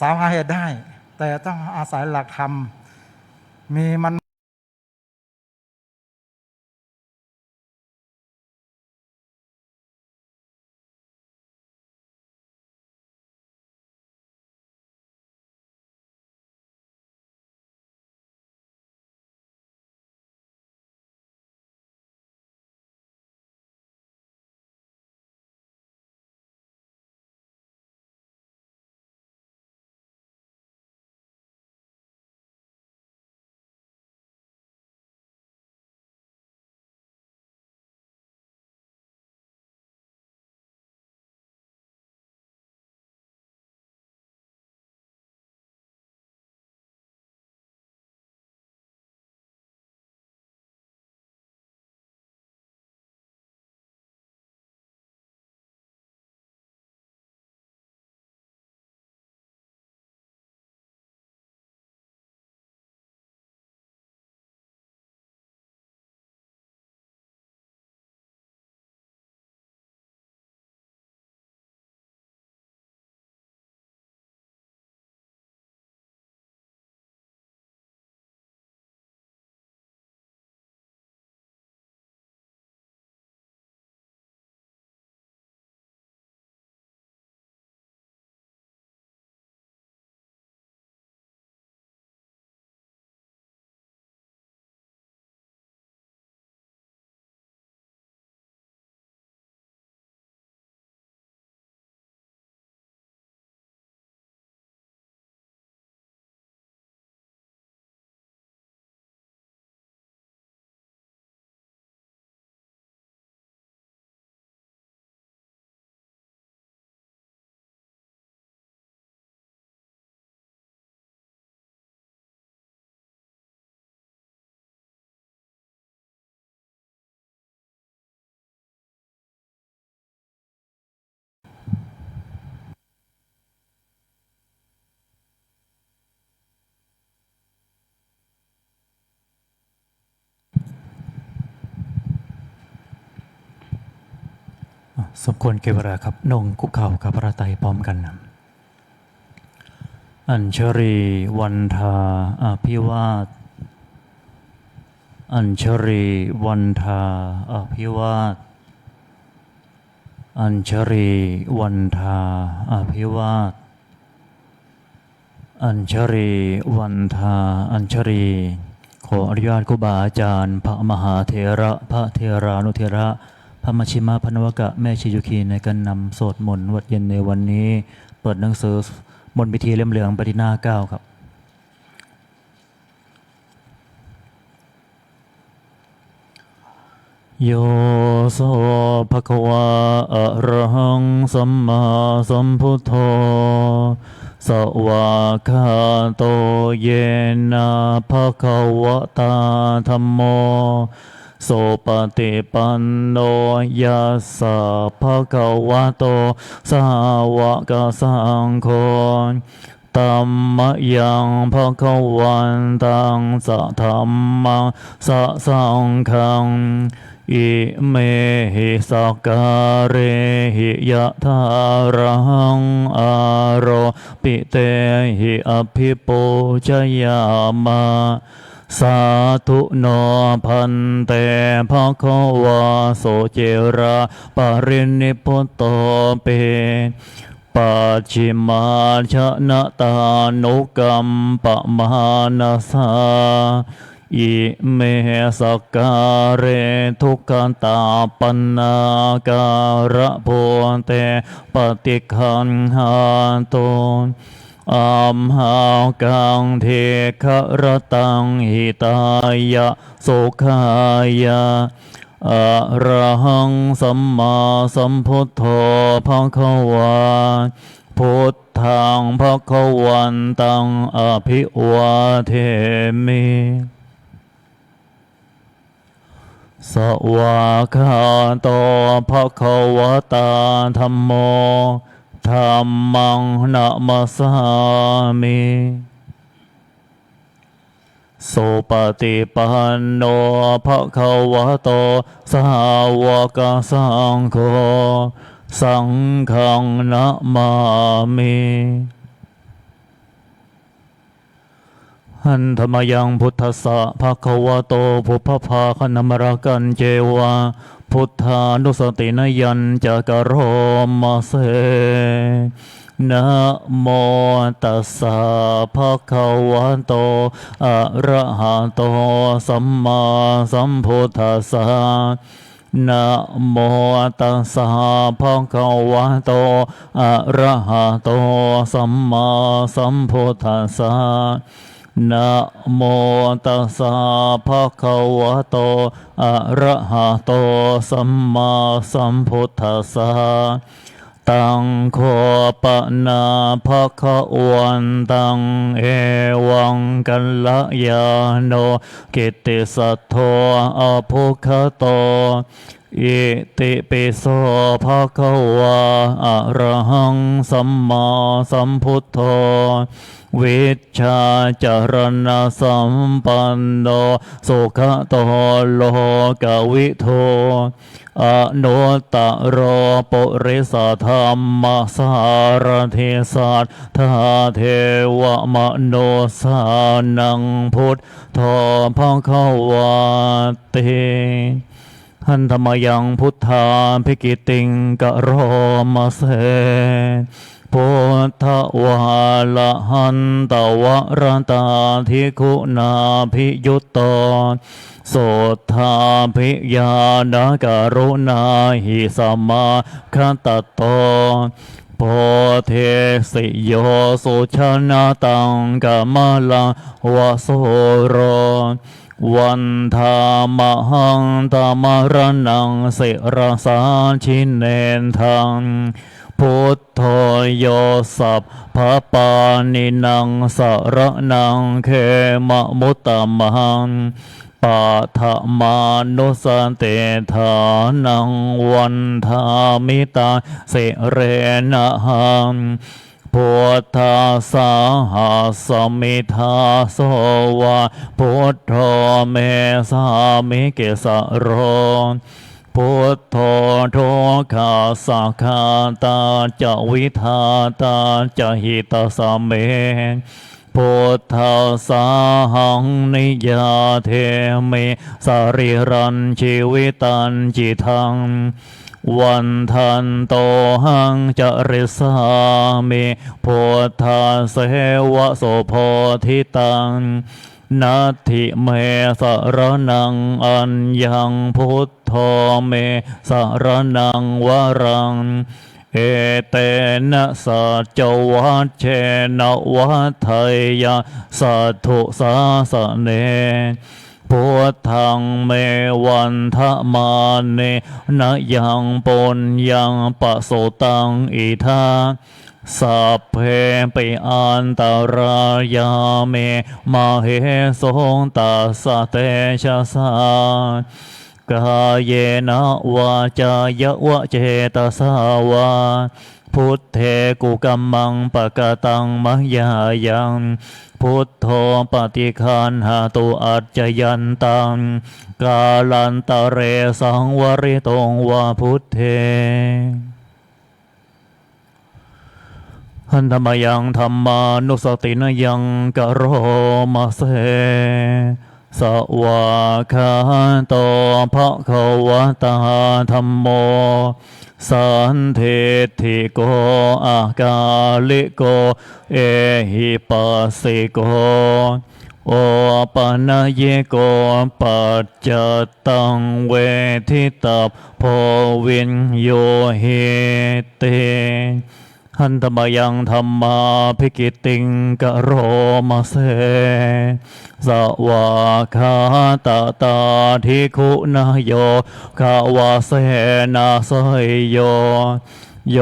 สามารถเหตุได้แต่ต้องอาศัยหลักธรรมมีมันสมควรเก็บเวลาครับนงคุกเข่ากับพระไตรพร้อมกันนะอัญชรีวันทาอภิวาทอัญชรีวันทาอภิวาทอัญชรีวันทาอภิวาทอัญชรีวันทาอัญชรีขออนุญาตครูบาอาจารย์พระมหาเถระพระเถรานุเถระพระมชิมาพนวกะแม่ชิยุคีในการนำสวดมนต์วัดเย็นในวันนี้เปิดหนังสือมนต์พิธีเล่มเหลืองปฏิหน้า9ครับโยโสภควาอะระหังสัมมาสัมพุทโธสวากขาโตเยนะภควตาธัมโมโสปฏิปันโนยัสสะภะคะวะโตสาวกสังโฆธัมมยังภะคะวันตังสัทธัมมังสัสังฆังอิเมหิสักการะหิยะถารังอารปิเตหิอภิปูชยามะสาธุโนพันเตภะคะวะโสเจระปรินิพพุตโตเปปัจฉิมาชนะตานุกัมปะมานาสาอิเมสการะทุกขันตาปันนาการะโพเตปฏิคันหาโตอัมหากังเทคะระตังหิตายะโสขายะอะระหังสัมมาสัมพุทโธภควาพุทธังภควันตังอภิวาเทมิสวากขาโตภควตาธัมโมธัมมังนะมัสสามิโสปฏิปันโนภควโตสาวกสังโฆสังฆังนะมามิ หันธรรมยังพุทธัสสะภะคะวะโตภุพพาคณมรักันเจวะพุทธานุสตินยัญจะกะโรมาเสนะโมตัสสะภะคะวะโตอะระหะโตสัมมาสัมพุทธัสสะนะโมตัสสะภะคะวะโตอะระหะโตสัมมาสัมพุทธัสสะนะโมตัสสะภะคะวะโตอะระหะโตสัมมาสัมพุทธัสสะตังโคปะนาภะคะวันตังเอวังกัลลยาโนกิตติสัทโธอภุคโตอิติปิโสภะคะวะอะระหังสัมมาสัมพุทโธวิชชาจารณะสัมปันโนสุขโตโลกวิโทอนุตตโรปุริสธรรมสารทิสัทธาเทวมโนสานังพุทโธภคะวะเตหันธรรมยังพุทธาภิกิติงกะโรมาเสพุทธวาละหันตวรตาธิคุณาภิยุตโตโสธาภิญาณการุณาหิสัมมาคัตโตโพเทสิโยสุชนะตังกามลังวะโสโรวันธามหังตามรนังสิรสาชินเนนทังพุทโธโยสัพพะปานินังสรนังเขมะมุตตมังปัฏมานุสเตฐานังวันธามิตาสิเรนะหังพุทธาสาหัสมิทาโสวะพุทโธเมสามิเกสะโรพุทโธโทคาสัคาตาจะวิทาตาจะหิตาสเมพุทธาสาหังนิยาเทมิสาริรันชีวิตันจิทังวันทันโตหังจริสามิพุทธาเสวะโสโพธิตังนัตถิเมสรนังอัญญังพุทโธเมสรนังวรังเอเตนะสัจจวัชเชนะวัฏไทยาสัทธุสาสเนพุทธังเมวันทะมาเนนะยังปนยังปะโสตังอิทาสัพเพปิอันตรายาเมมาเหสงตัสสะเตชะสากายเยนะวาจายวะเจตสาวาพุทเทกุกัมมังปะกะตังมยายังพุทโธปฏิคันหาตุอัจจยันตังกาลันตะเรสังวริตงวาพุทเทหันธรรมยังธรรมานุสตินยังกะโรมาเสสวาคาโตภะคะวะตาธัมโมสันเทธิโกอากาลิโกเอหิปัสสิโกโอปนัยโกปัจจตังเวทิตาโพวินโยเหเตหันธรรมยังธรรมาภิกิติงกะโรมาเสสวาคาตาตาทิคุณาโยขาวาเสนาสยโยโย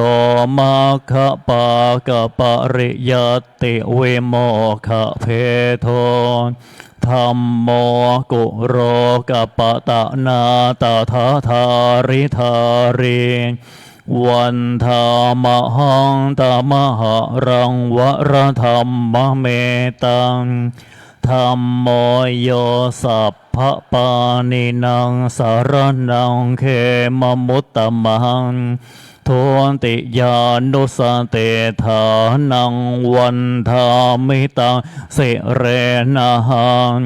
มาคะปะกะปะริยติเวโมคะเพโทธัมโมกุโรกะปะตะนาตาทาทาริธาริวันธามหังตามหะรังวรธรรมเมตังธัมโมโยสัพพะปานินังสารนังเขมมุตตมัง ทุติยานุสเตฐานังวันธามิตังสิเรนะหัง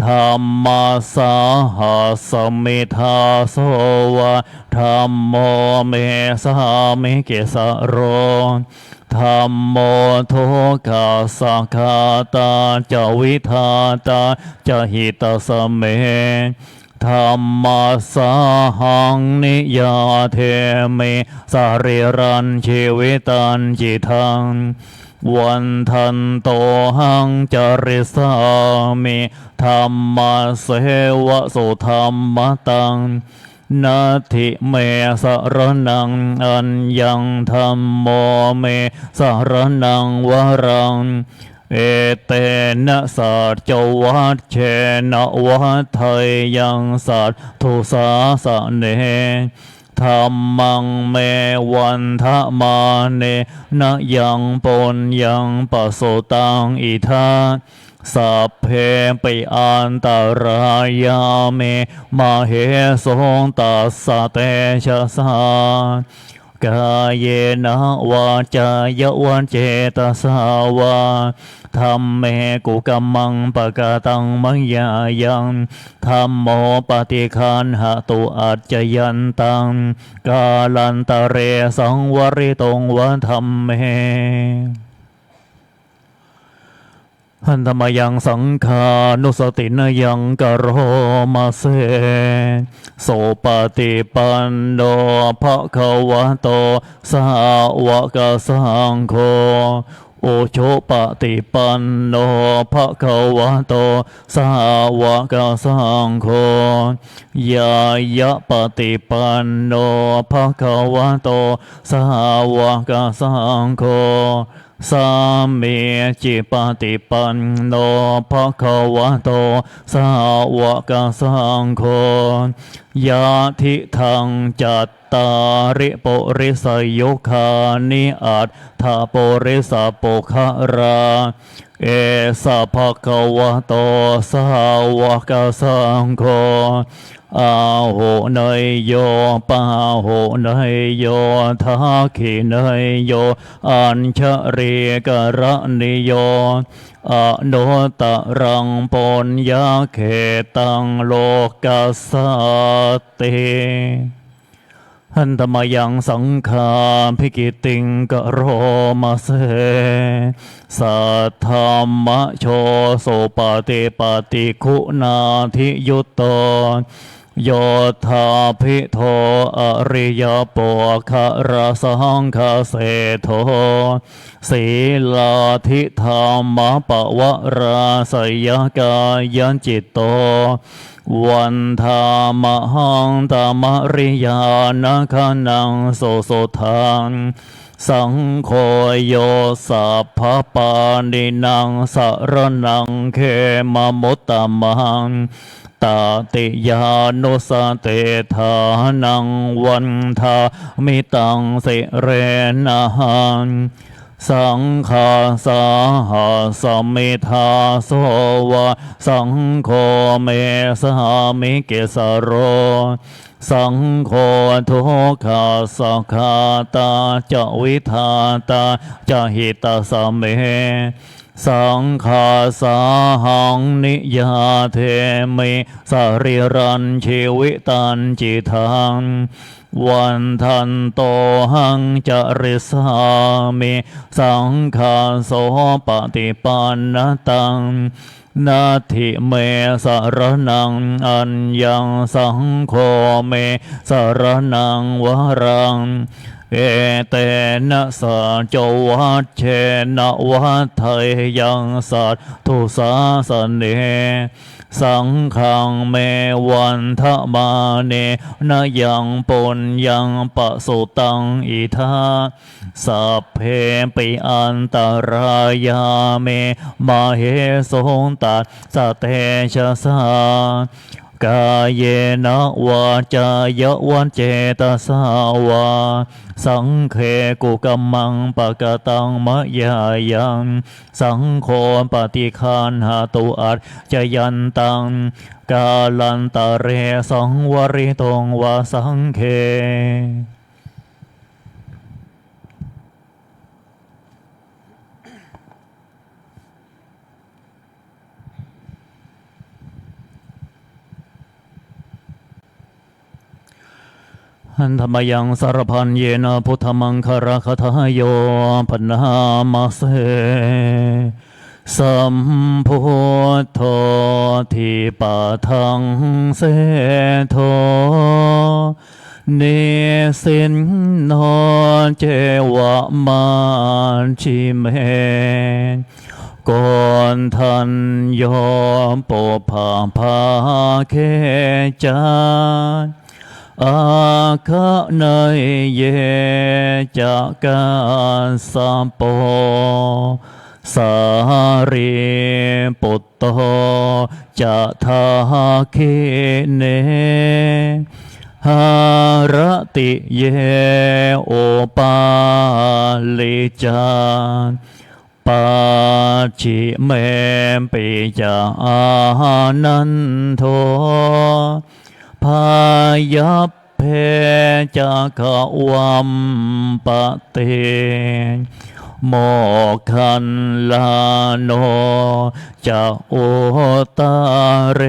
ธรรมาสาหัสมิทาโสวะธรรมโมเมสหามิเกสะโรธัมโมทุกขาสังฆาตาจาวิธาตาจหิตาสเมธัมมาสาหังนิยาเทเมสาริรันชีวิตันจิตังวันทันโตหังจริสามิธัมมาเสวะสุธัมมตังนาทิเมสรนังอัญญังธัมโมเมสรนังวรังเอเตนะสัจจวัชเชนะวัฏไทยังสัตทุสาสะเนธัมมังเมวันทะมาเนนะยังปนยังปะโสตังอิทาสัพเพปิอันตรายาเมมาเหสงตัสสะเตชะสากายเนะวาจายะวันเจตสาวาธัมเมกุกัมมังปะกะตังมังยายังธัมโมปฏิคันหตุอัจจยันตังกาลันตะเรสังวริตงวะธัมเมหันธรรมยังสังขานุสตินยังกโรมาเสโสปฏิปันโนภะคะวะโตสาวกสังโฆโอโชปฏิปันโนภะคะวะโตสาวกสังโฆยายะปฏิปันโนภะคะวะโตสาวกสังโฆสามีจิปฏิปันโนภะคะวะโตสาวกสังโฆยะทิทังจัตตาริปุริสยุคานิอัตถาปุริสปุขราเอสะภะคะวะโตสาวกสังโฆอาโหเนยโยปาโหเนยโยทักขิเนยโยอัญชริกรณิโยอโนตรังปนยาเขตังโลกัสสติหันธรรมยังสังฆาภิกิติงกโรมาเสสัทธรรมโชโสปฏิปฏิคุณาธิยุตโตโยธาภิโทอริยโปคะระสังคเสโทศีลาธิธรรมปวราสยกายัญจิตโตวันธามหังตามริยานาคานังโสโสทังสังโฆโยสัพพปานินังสรนังเขมมุตตมังตติยานุสเตฐานังวันทามิตังสิเรนะหังสังฆาสาหัสมิทาโสวะสังโฆเมสหามิเกสะโรสังโฆทุกขาสังฆาตาจวิธาตาจหิตาสเมสังฆาสาหังนิยาเทมิสาริรันชีวิตันจิตังวันทันโตหังจริสามิสังฆาโสปฏิปันนตังนาทิเมสรนังอัญญังสังโฆเมสรนังวรังเอเตนะสัจวัชเชนะวัฏไทยังสัตทุสาสเนสังฆังเมวันทะมาเนนะยังปนยังปะโสตังอิทาสัพเพปิอันตรายาเมมาเหสงตัสสะเตชะสากายเยนะวาจายะวันเจตสาวาสังเคกุกัมมังปะกะตังมะยายังสังโฆปฏิคันหตุอัจจยันตังกาลันตะเรสังวริตงวาสังเค หันธรรมยังสารพันเยนะพุทธมังคารคทายโยปนามาเสสัมพุทโธทิปะทังเสโทเนสินโนเจวะมาชิเมก่อนทันยอมปภาภาเคจานอาคะเนยเยจากาสัมปสารีปุตโตจะทาเคเนหารติเยโอปาลิจานปาชิเมปิจานันโทพายัพเพจากวัมปะเตโมคันลาโนจะโอตาเร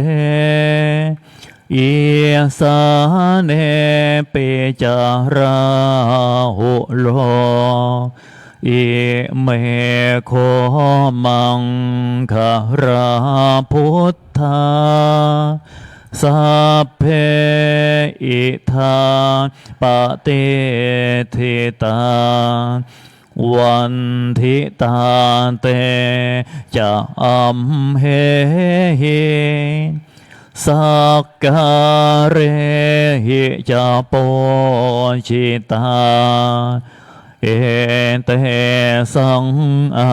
อิสาเนเปจาราหุโลอิเมโคมังคาราพุทธาสัพเพอิทาปะเตทิตาวันทิตาเตจะอัมเหหิสักการะหิจะโปชิตาเอเตสังอา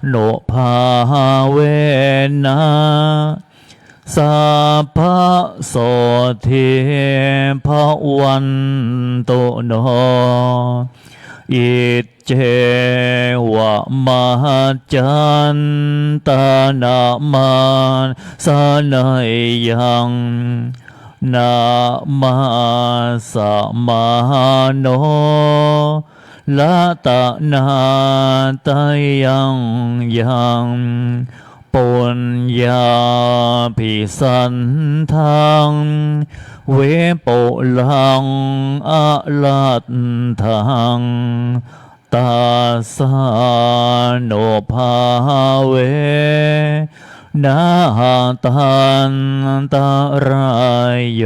โนภาเวนะสัพพะโสทิภวันตุโนอิเจวะมหัจจันตานามันสนัยยังนามาสมาโนละตะนาตายังยังปุญญาภิสันทังเวปุลังอะลัตถังตาสาโนภาเวนะหาตันตรายโย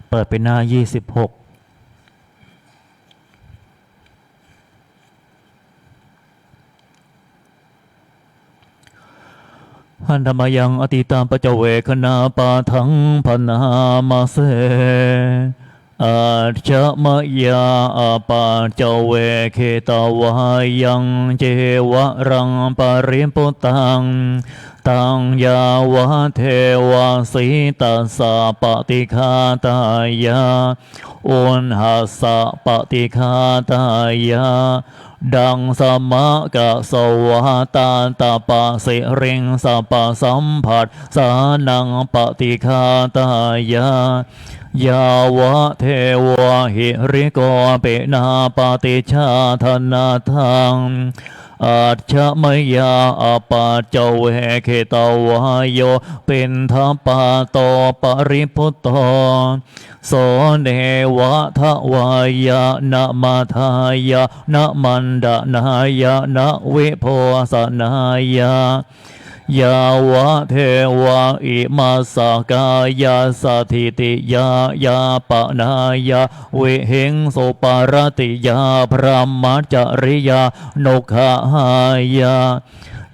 เปิดเป็นหน้า26หันธรรมยังอติตามปเจเวคณาปาทังพนามาเสอาจมยาอาปาเจเวเคตาวายังเจวะรังปริปุตังตังยาวะเทวาสีตัสสะปฏิฆาตายาอุณหัสสะปฏิฆาตายาดังสมะกะสวะตาตาปะสิริงสัพพสัมผัสสานังปฏิฆาตายายาวะเทวะหิริโกเปนาปฏิชาธนาทังอาชมยาอปาเจเวเคตาวายโยเป็นทัปปาโตปริพุตโตโสเนวะทวายะนะมาทายะนะมันดานายะนะวิโพสนายะยาวะเทวะอิมาสกายาสถิติยายาปนายาวิหิงสุปารติยาพระมัจจริยานกหายา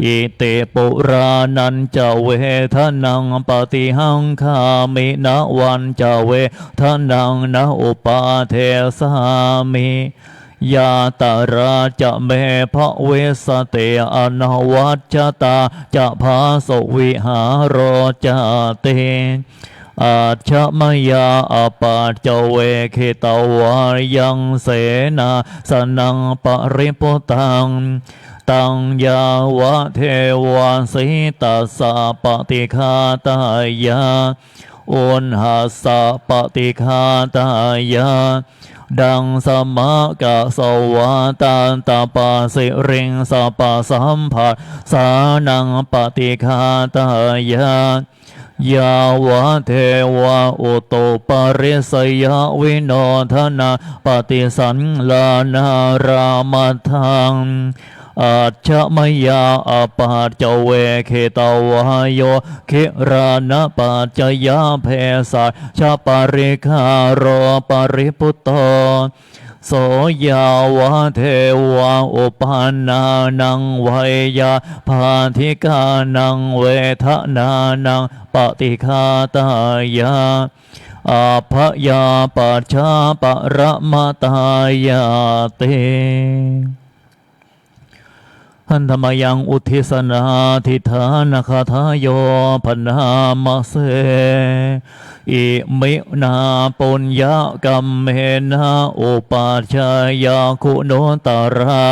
อิเตปุรานันจะเวทนังปฏิหังคามินะวันจะเวทนังนะอุปาเทสามิยาตาราจะเมภเวสเตอนวัจจตาจะภาสวิหารจเตอาชมยาอปาเจเวเคตาวายังเสนาสนังปริปุตังตังยาวะเทวาสิตัสสะปฏิฆาตายาอุณหัสสะปฏิฆาตายาดังสมะกะสวะตาตาปาสิริงสัพพสัมผัสสานังปฏิฆาตายา ยาวะเทวะอุโตปาริสยวิโนทนาปฏิสันลานารามัทังอาชมยาอปาจเวเคตวายโยคิรานะปัจจยาเพสัชปาริคาโรปาริปุตโตโสยาวะเทวะอุปานานังไวยาภาธิกานังเวทนานังปฏิฆาตายาอาภยาปัจฉาปรมาตายาเตหันธรรมยังอุทิศนาทิธานาคาทายโยพนามาเสอิมินาปุญญกรรมเมนะอุปัชฌายาคุณโนตารา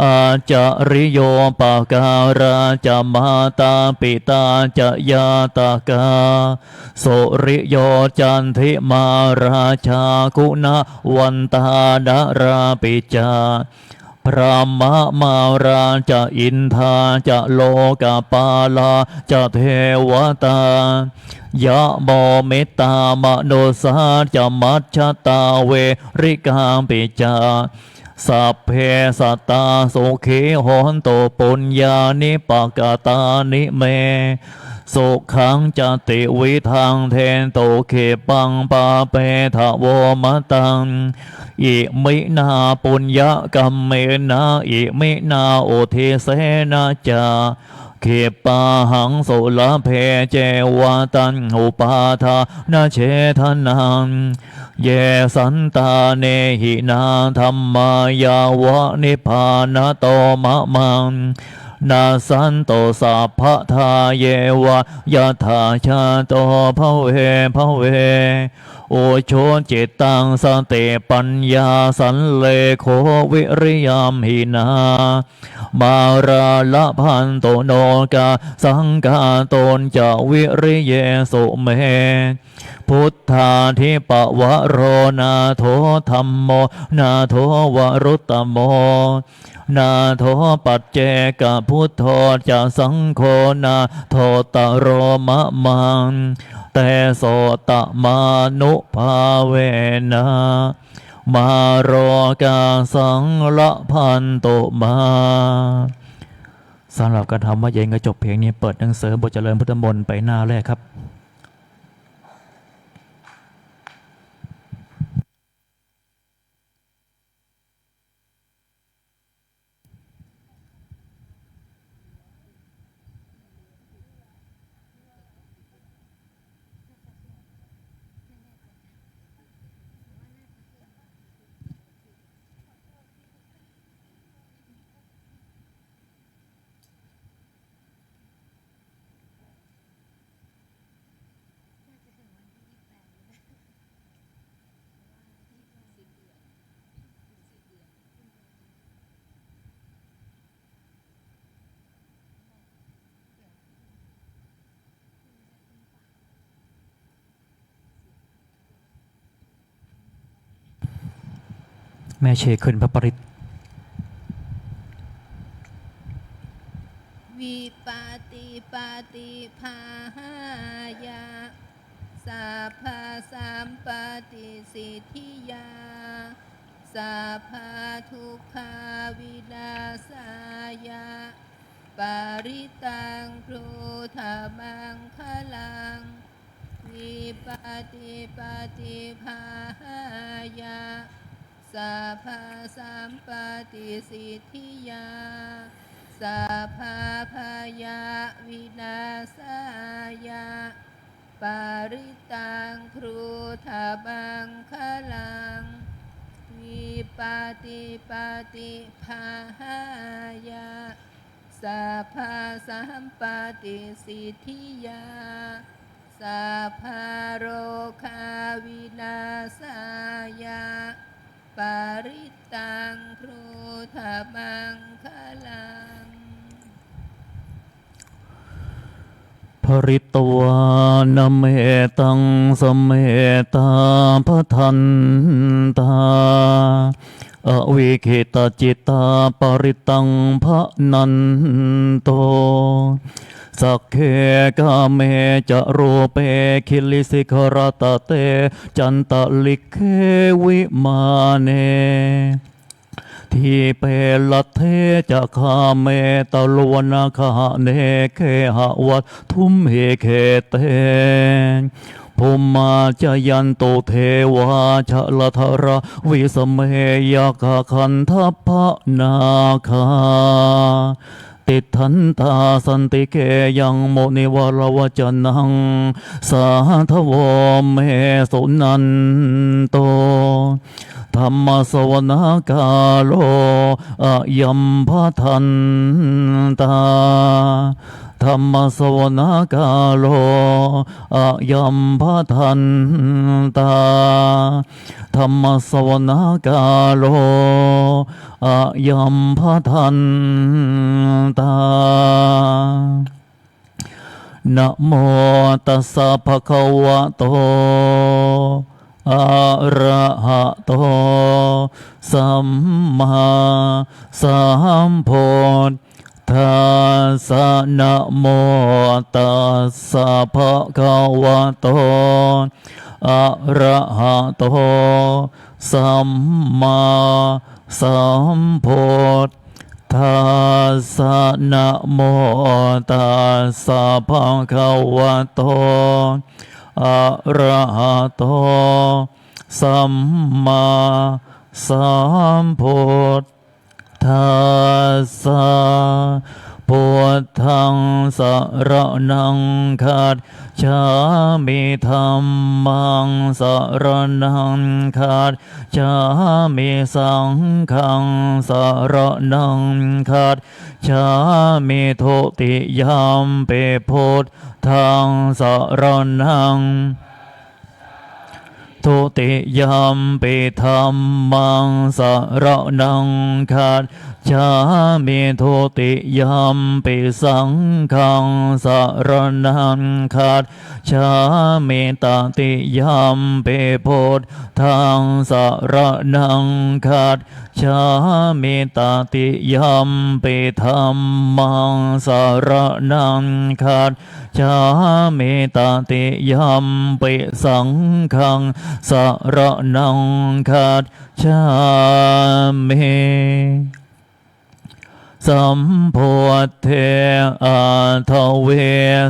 อาจาริโยปาการาจะมาตาปิตาจะยาตากาโสริโยจันทิมาราชาคุณวันตาดาราปิจาพระมะมาราจะอินทาจะโลกาปาลาจะเทวตายะโมเมตตามโนสาจะมัจจตาเวริกาปิจาสัพเพสัตตาสุขีโหนโตปุญญานิปกตานิเมสุขังจติวิทังเทนโตเขปังปาเปทะโวมตังอิมินาปุญญกรรมเมนะอิมินาโอทิเสนะจาเขปาหังโสลเพเจวาตันอุปาทานาเชทนังเยสันตาเนหินาธรรมายาวะนิพพานโตมะมังนาสันโตสัพพทาเยวะยะถาชาโตภเวภเวโอโชจิตตังสติปัญญาสันเลโควิริยามหินามาราละพันโตโนกาสังกาโตนจะวิริเยสุเมพุทธาธิปวะโรนาโทธัมโมนาโทวรุตตโมนาโทปัจเจกพุทโธจะสังโฆนาโทตโรมะมังแต่โสตมานุภาเวนะมาโรกาสังละพันโตมาสำหรับการทำว่าเย็นกระจบเพลงนี้เปิดหนังสือบทเจริญพุทธมนต์ไปหน้าแรกครับแม่เชขึ้นพระปริตวิปาติปาติภาหายาสัพพะสัมปติสิทธิยาสัพพะทุกขาวินาศายาปาริตังพรูธรรมังคลังวิปาติปาติภาหายาสัพพะสัมปติสิทธิยาสัพพะพยาวินาศายาปาริตังครูธบังคลังวิปาติปาติภาหายาสัพพะสัมปติสิทธิยาสัพพะโรคาวินาศายาปาริตังครูธบังคลังภริตวานเมตังสเมตาพทันตาอวิคิตจิตตาปริตังพะนันโต สักเคกาเมจะรูเปคิลิสิกรตเตจันตลิกเควิมาเนที่เปลัทเทจะคาเมตลวนาคาเนเคหะวัตทุมเหเคเตภูมาจยันโตเทวาชะละทระวิสเมยกะคันทัพพนาคาติทันตาสันติเกยังโมนิวรวจนังสาทวเมสุนันโตธรรมสวนากาโลอะยัมพะทันตาธรรมสวนากาโลอะยัมพะทันตาธรรมสวนากาโลอะยัมพะทันตานะโมตัสสะภะคะวะโตอะระหะโตสัมมาสัมพุทธัสสะนะโมตัสสะภะคะวะโตอะระหะโตสัมมาสัมพุทธัสสะนะโมตัสสะภะคะวะโตอะระหะโตสัมมาสัมพุทธัสสะพุทธังสรณังคัจฉามิธัมมังสรณังคัจฉามิสังฆังสรณังคัจฉามิทุติยมปิพุทธังสรณังทุติยมปิธัมมังสรณังคัจฉามิทุติยมปิสังฆังสรณังคัจฉามิตติยมปิพุทธังสรณังคัจฉามิตติยมปิธัมมังสรณังคัจฉามิตติยมปิสังฆังสรณังคัจฉามิสัมโพธิอาทเว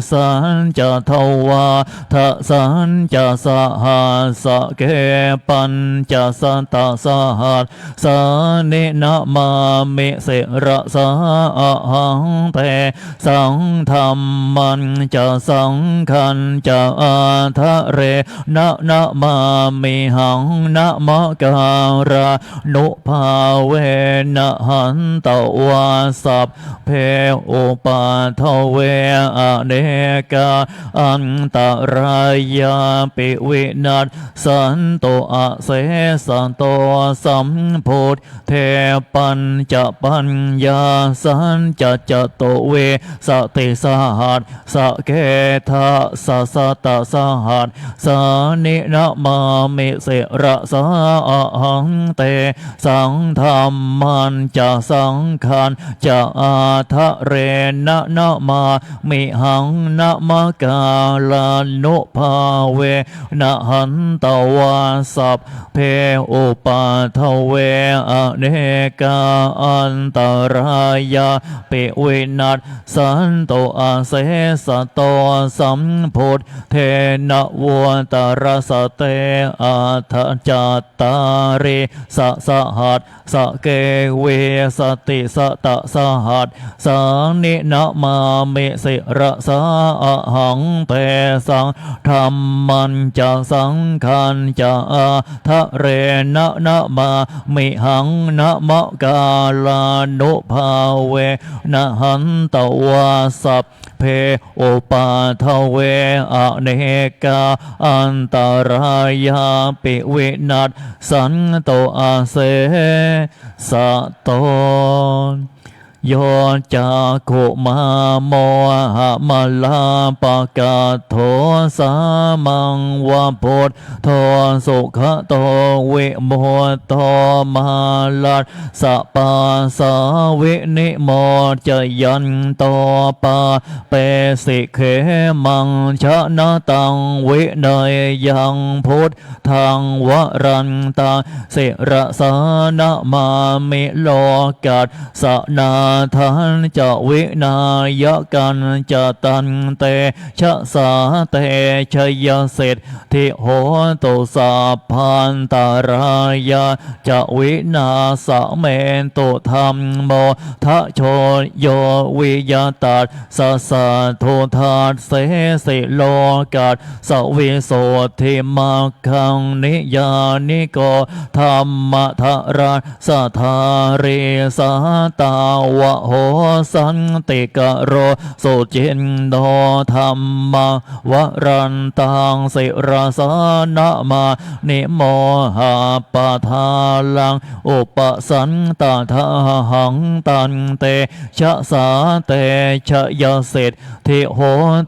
สัญจะทวาทะสัญจะสหัสเกปัญจะสัตตสหัสสนินะมามิเสระสะหังเตสังธรรมันจะสังขันจะอาทะเรนะมามิหังนะมะการะนุภาเวนะหันตวาสัพเพอุปาทเวอเนกาอันตรายาปิวินัสสันโตอะเสสันโตสัมพุทธเทปัญจะปัญญาสันจะจโตเวสติสหัสสเกทะสะสะตะสหัสสานินะมามิเสระสะหังเตสังธรรมันจะสังขันจะอาทะเรนะมามิหังนะมะกาลานุภาเวนะหันตวาสัพเพอุปาทเวอเนกาอันตรายาปิวินัสสันโตอาเสสโตสัมพุทธเทนะวัตรสเตอาทะจัตตาริสะสหัสสเกเวสติสตะสหัสสานินะมามิสิระสะหังเตสังธรรมันจะสังขันจะอาทะเรนะมามิหังนะมะกาลานุภาเวนะหันตวาสัพเพอุปาทเวอเนกาอันตรายาปิวินัสสันโตอาเสสะโต โยจักขุมาโมหะมลาปะกาโทสามังวะโพธโทสุขโตวิโมโตมาลัสสะปาสาวินิโมจยันโตปาเปสิเขมังชนะตังวินัยยังพุทธังวรันตังสิระสานะมามิโลกัสสนาทันจะวินายกันจะตันเตชะสาเตชยเสร็จทิโหตุสาพันตารายาจะวินาสเมนตุธรรมโมทะโชโยวิยตัสสะสะโทธาเสสิโลกัสสวิโสทิมาคังนิยานิโกธรรมทราสทาริสาตาวะโหสันติกะโรสุจินโนธรรมวรันตังสิราสนะมานิโมหะปะทาลังอุปสันตถาหังตันเตชะสาเตชะยเสร็จทิโห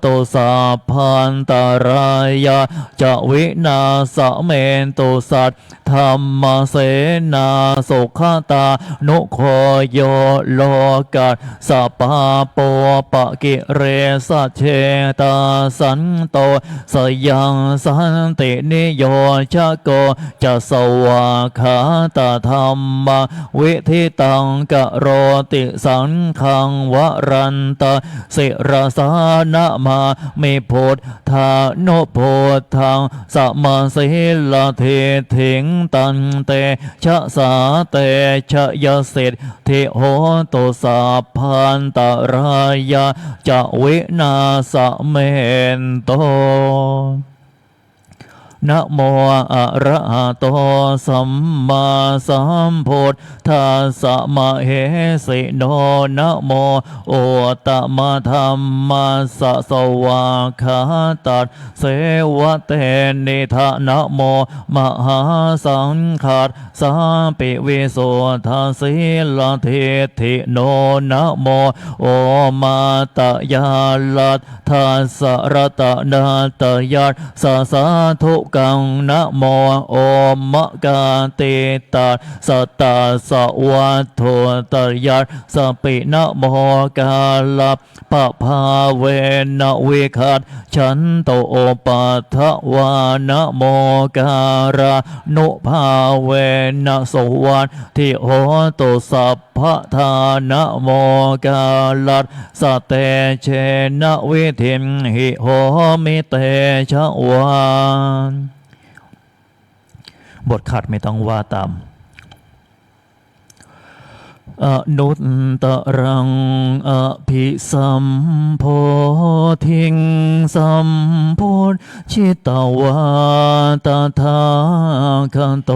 ตุสาพันตารายาจะวินาสเมนตุสัตธรรมเสนาสุขตานุโคโยโลกัสสปาโปปะกิเรสเชตาสันโตสยังสันตินิโยชะโกจะสวาขาตธรรมวิธิตังกะโรติสังขังวรันตะสิรสานะมามิพุทธานุพุทธังสัมมาสิลเทถิงตันเตชะสาเตชะยเสร็จทิโหตุสาพันตรายาจะวินาสเมนโตนะโมอะระหะโตสัมมาสัมพุทธัสสะมะเหสิโนนะโมโอตมะธัมมัสสะสวาคาตัสเสวะเตนิทะนะโมมหาสังฆัสสะปิวิโสทาสีลเทธิโนนะโมโอมาตยาลัตทัสสะระตะนาตยัสสะสาธุกังนะโมโอมะกาติตัสสะตาสะวัตถุตยัสสะปินะโมกาลปะภาเวนะวิคัตฉันโตโอปัฏฐวานะโมการานุภาเวนะสวัสทิโหตุสัพพทานะโมกาลัสสะเตเชนะวิธิมหิโหมิเตชะวานบทขัดไม่ต้องว่าตามอนุตตรังอภิสัมโพธิงสัมพุทธิตวาตถาคโต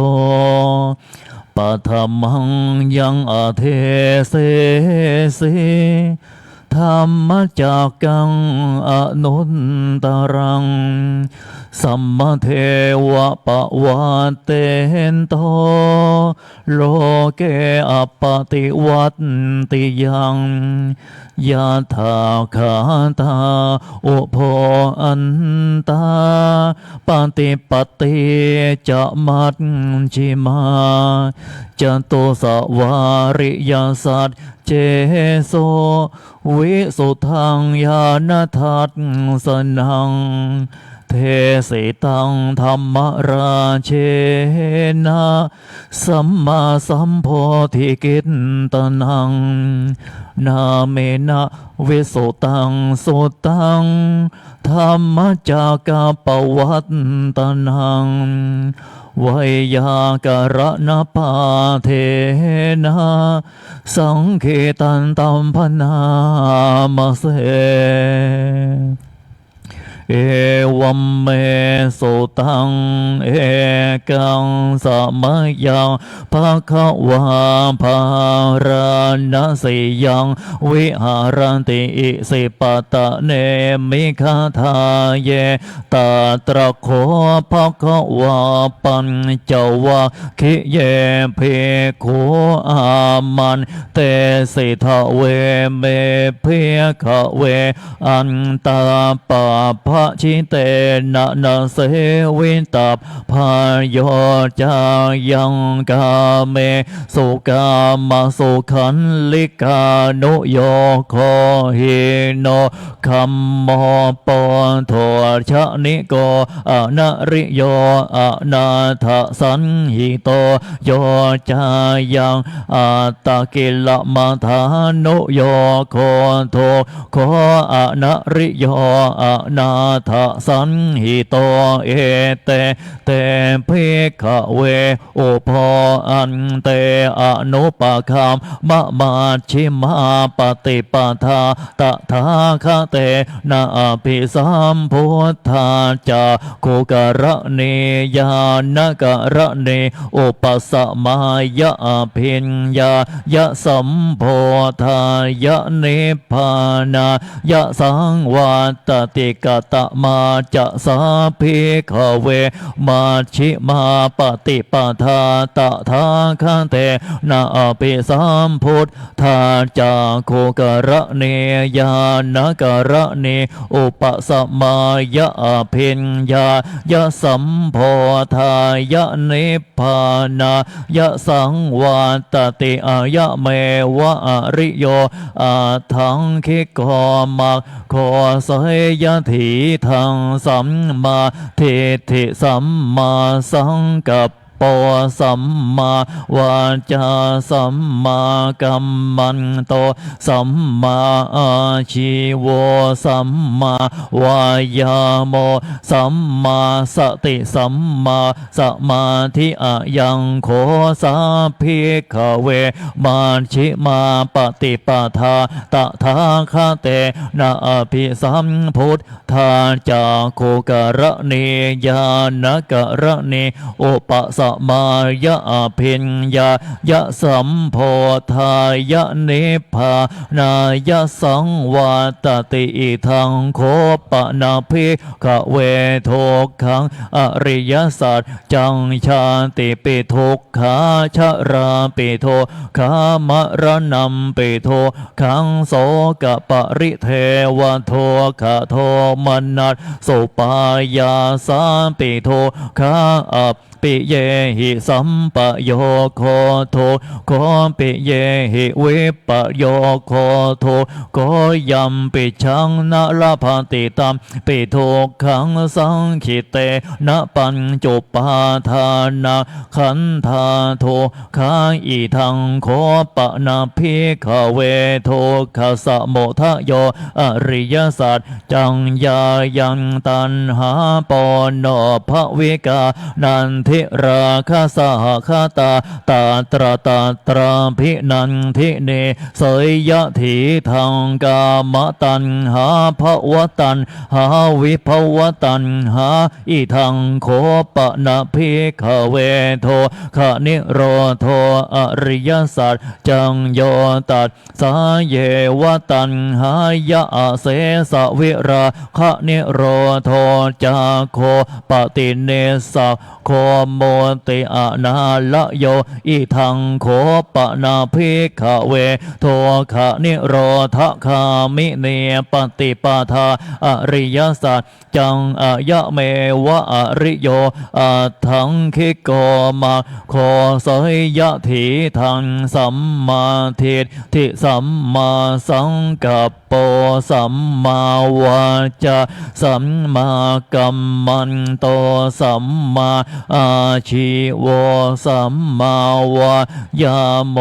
ปัทมังยังอเทเสสิธรรมจักกังอนุตตรังสัมมาเทวะปะวะเตนโตโลเกอปติวัตติยังยะถาคาตาอุโพอันตาปฏิปติจะมัจฉิมาจตุสวาริยสัจเจโสวิสุทังญาณทัสสนังเทสิตังธรรมราเชนะสัมมาสัมโพธิกิตตนังนาเมนะวิสุตังสุตังธรรมจักรปวัตตนังไวยากรณปาเทนะสังเกตันตัมพนามเส เอวัมเมสุตังเอกังสมัยยังภะคะวาภาราณสิยังวิหารันติอิสิปตะเนมิคาทาเยตาตระโคภะคะวาปัญจวัคคิเยเพโคอามันเตสิทะเวเมเพคะเวอันตาปาภะชิเตนะนะเสวินตับพายโยจายังกาเมสุกามาสุขันลิกานุโยโคหิโนคัมโมปนโทชะนิโกอนาริโยอนาถสันหิโตโยจายังอาตากิลมัทานุโยโคโทโคอนาริโยอนาถสันหิโตเอเตเตภิกขเวอุปโภอันเตอนุปคามมะมาชิมาปฏิปทาตถาคเตนะภิสัมพุทธาจาโคกระเนยานกระเนอุปสมายะภิญญายะสัมโพธายะนิพพานายะสังวัตติกตมาจะสาภิกขเวมาชิมาปฏิปทาตถาคเตนะภิสัมพุทธาจาโคกระเนยานกระเนอุปสมายะภิญญายะสัมโพธายะนิพพานายะสังวัตติอายะเมวะอริโยอาทังคิโกมักโคสยถีทังสัมมาทิฏฐิสัมมาสังกัปปสัมมาวาจาสัมมากัมมันโตสัมมาอาชีวสัมมาวายาโมสัมมาสติสัมมาสมาธิอายังโคสาภิกขเวมาชิมาปฏิปทาตถาคเตนะภิสัมพุทธาจาโคกระเนยานกระเนอุปสมายะภิญญายะสัมโพธายะนิพพานายะสังวัตติอิทังโคปนาภิกขเวทุกขังอริยสัจจังชาติปิทุกขาชราปิโทขามรณัมปิโทขังโสกปริเทวโทขะโทมนัสสุปายาสาปิโทขาอัปปิเยหิสัมปโยโคโทโคปิเยหิวิปโยโคโทโคยัมปิชังนะละพันติตัมปิทุกขังสังขิเตนะปัญจุปาทานะขันธาโทขาอิทังโคปนาภิกขเวโทขสะโมทะโยอริยสัจจังยายังตันหาปโนภวิกานันทิราคาสหคตาตาตราตาตราภินันทิเนสยถีทังกามตันหาภวตันหาวิภวตันหาอิทังโคปนะภิกขเวโทขนิโรโทอริยสัจจังโยตัสสาเยวตันหายะเสสวิราขนิโรโทจาโคปติเนสะโคโมติอานาลโยอิทังโคปนาภิกขเวโทขนิโรธคามิเนปฏิปทาอริยสัจจังอายะเมวะอริโยอาทังคิโกมาโคสยถีทังสัมมาทิฏฐิสัมมาสังกัปปสัมมาวาจาสัมมากัมมันโตสัมมาอาชีวสัมมาวายาโม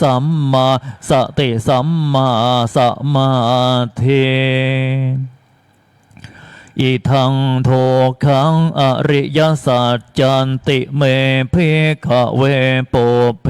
สัมมาสติสัมมาสมาธิ อิทังโทขังอริยสัจจันติเมภิกขเวโปเพ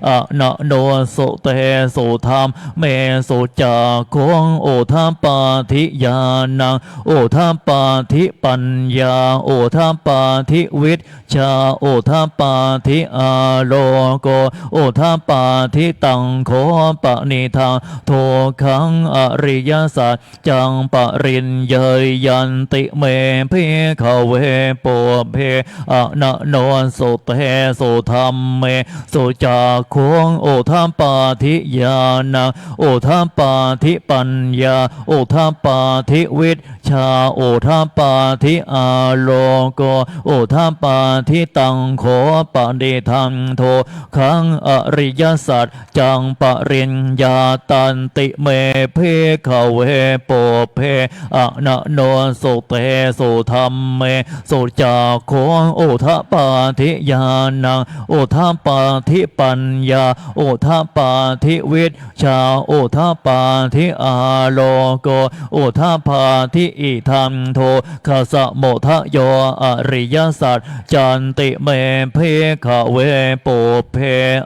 อะนะโนสุเตสุธรรมเมสุจักขุงโอทัปปาทิญาณังโอทัปปาทิปัญญาโอทัปปาทิวิชชาโอทัปปาทิอาโลโกโอทัปปาทิตังโคปนิทังโทขังอริยสัจจังปริญเยยยันติเมภิกขเวโปเพอะนะโนสุเตสุธรรมเมสุจักขุงโอทัปปาทิญาณังโอทัปปาทิปัญญาโอทัปปาทิวิชชาโอทัปปาทิอาโลโกโอทัปปาทิตังโขปนิทังโทขังอริยสัจจังปริญญาตันติเมภิกขเวโปเพอะนะโนสุเตสุธรรมเมสุจักขุงโอทัปปาทิญาณังโอทัปปาทิปัญญาโอทัปปาทิวิชชาโอทัปปาทิอาโลโกโอทัปปาทิอิทัมโทคัสสะโมทะโยอริยสัจจันติเมภิกขเวโปเพ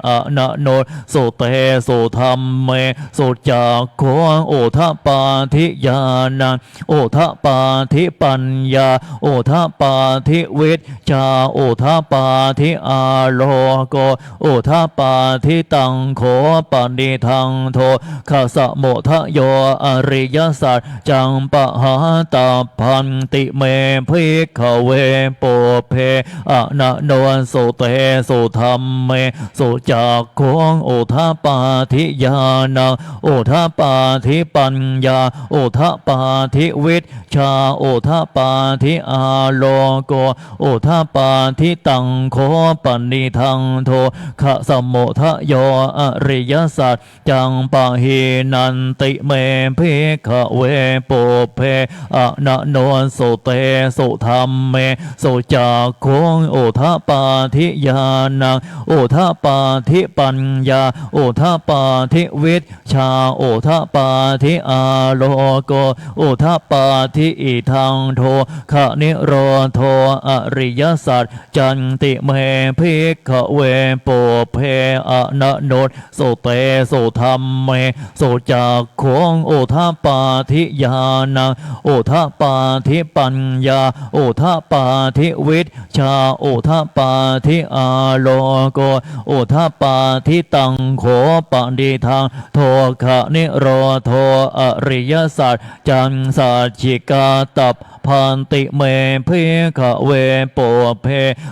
อะนะโนสุเตสุธรรมเมสุจักขุงโอทัปปาทิญาณังโอทัปปาทิปัญญาโอทัปปาทิวิชชาโอทัปปาทิอาโลโกโอทัปปาทิตังโขปนิทังโทคัสสะโมทะโยอริยสัจจังปหาตาพันติเมภิกขเวโปเพอะนะโนสุเตสุธรรมเมสุจักขุงโอทัปปาทิญาณังโอทัปปาทิปัญญาโอทัปปาทิวิชชาโอทัปปาทิอาโลโกโอทัปปาทิตังโขปนิทังโทคะสมโมทะโยอริยสัจจังปะหีนันติเมภิกขเวโปเพอะนะโนสุเตสุธรรมเมสุจักขุงโอทัปปาทิญาณังโอทัปปาทิปัญญาโอทัปปาทิวิชชาโอทัปปาทิอาโลโกโอทัปปาทิอิทังโทคะนิโรโทอริยสัจจันติเมภิกขเวโปเพอะนะโนสุเตสุธรรมเมสุจักขุงโอทัปปาทิญาณังโอทัปปาทิปัญญาโอทัปปาทิวิชชาโอทัปปาทิอาโลโกโอทัปปาทิตังโขปนิทังโทคะนิโรโทอริยสัจจังสัจจิกาตัปพันติเมภิกขเวโปเพ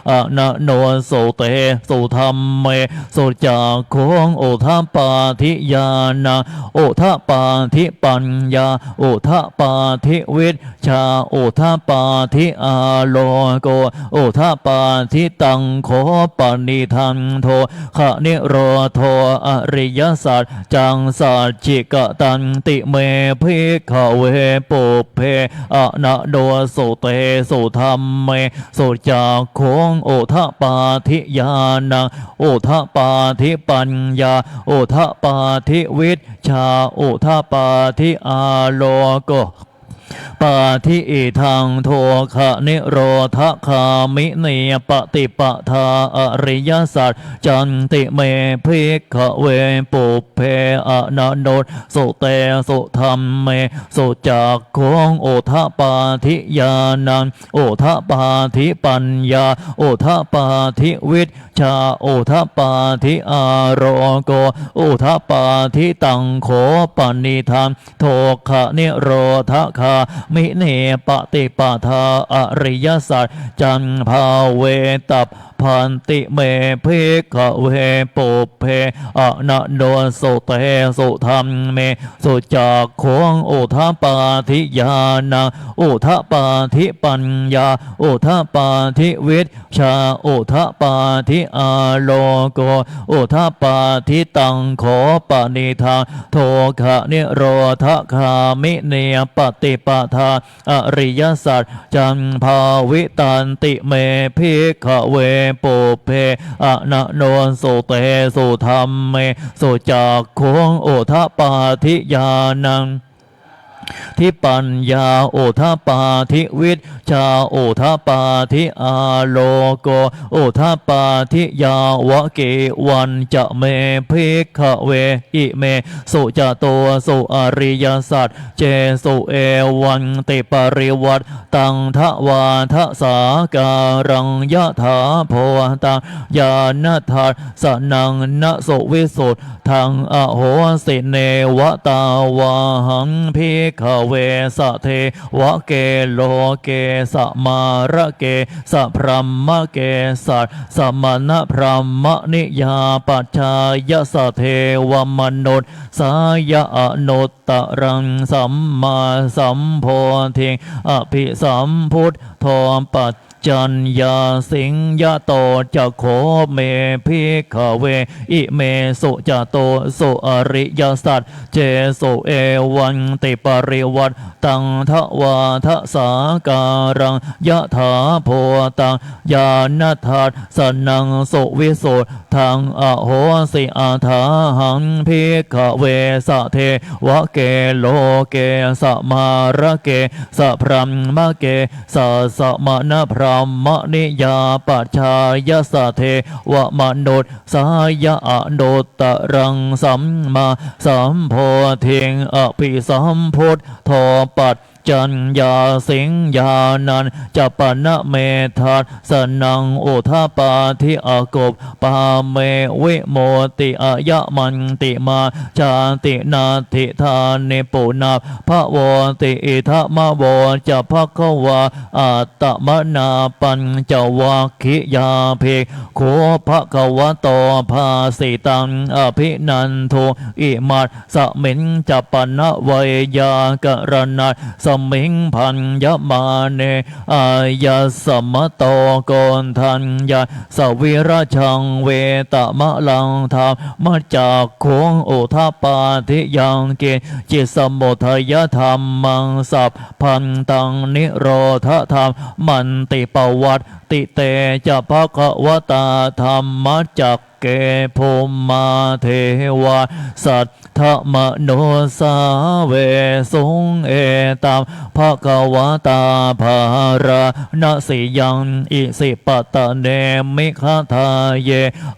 อะนะโนสุเตสุธรรมเมสุจักขุงโอทัปปาทิญาณังโอทัปปาทิปัญญาโอทัปปาทิวิชชาโอทัปปาทิอาโลโกโอทัปปาทิตังโขปนิทังโทคะนิโรโทอริยสัจจังสัจจิกตันติเมภิกขเวโปเพอะนะโนสุเตสุธรรมเมสุจักขุงโอทัปปาทิญาณังโอทัปปาทิปัญญาโอทัปปาทิวิชชาโอทัปปาทิอาโลโกปาทิอิทังโทคะนิโรธคามิเนปฏิปทาอริยสัจจันติเมภิกขเวปุเพอะนะโนสุเตสุธรรมเมสุจักขุงโอทัปปาทิญาณังโอทัปปาทิปัญญาโอทัปปาทิวิชชาโอทัปปาทิอาโรโกโอทัปปาทิตังโขปนิทังโทคะนิโรธคามิเนปฏิปทาอริยสัจจันภาเวตัปพันติเมภิกขเวปุเพอะนะโนสุเตสุธรรมเมสุจักขุงโอทัปปาทิญาณังโอทัปปาทิปัญญาโอทัปปาทิวิชชาโอทัปปาทิอาโลโกโอทัปปาทิตังโขปนิทังโทคะนิโรธคามิเนปฏิปทาอริยสัจจันภาวิตันติเมภิกขเวปุเพอะนะโนสุเตสุธรรมเมสุจักขุงโอทัปปาทิญาณัง ทิปัญญาโอทปาทิวิชชาโอทปาทิอาโลโกโอทปาทิยาวะเกวันจะเมภิกขเวอิเมสุจโตสุอริยสัจเจสุเอวันติปริวัตตังทวาทสาการังยะถาโพตังญาณทัสสนังนะโสวิสุทธังอโหสิเนวตาวาหังภิกขเวสะเทวะเกโลเกสะมาระเกสะพรัมมะเกสัตสมณพรหมนิยาปัจจายสะเทวมนุษย์สายะอนุตตรังสัมมาสัมโพธิอภิสัมพุทโธปัจจัญญาสิงยะโตจะโคเมภิกขเวอิเมสุจโตสุอริยสัจเจสุเอวันติปริวัตตังทวาทสาการังยะถาโพตังญาณทัสสนังสุวิสุทธังอโหสิอาถาหังภิกขเวสะเทวะเกโลเกสะมาระเกสะพรัมมะเกสะสมณพรหมนิยาปัจจายสะเทวมนุษย์สายะอนุตตรังสัมมาสัมโพธิอภิสัมพุทโธปัจจัญญาสิงญานันจะปนะเมทัสสนังโอทปาทิอากบปาเมวิโมติอายะมันติมาจาตินาทิธานิปุนาภะวติอิทะมะโวจะภคะวาอัตตมนาปัญจวัคคิยาภิกขุภะคะวะโตภาสิตังอภินันโทอิมัสสมิงจะปนะเวยากรณัสสมิงพันยมาเนอายาสมโตโกนทัญญาสวิราชังเวตมะลังธรรมจากโคงโอทปาทิยังเกจิตสมุทัยธรรมังสัพพันตังนิโรธธรรมมันติปวัตติเตจะภควตาธรรมจักเกภูมาเทวาสัทธมโนสาเวสุงเอตัมภควตาภาราณสิยังอิสิปตะเนมิคทาเย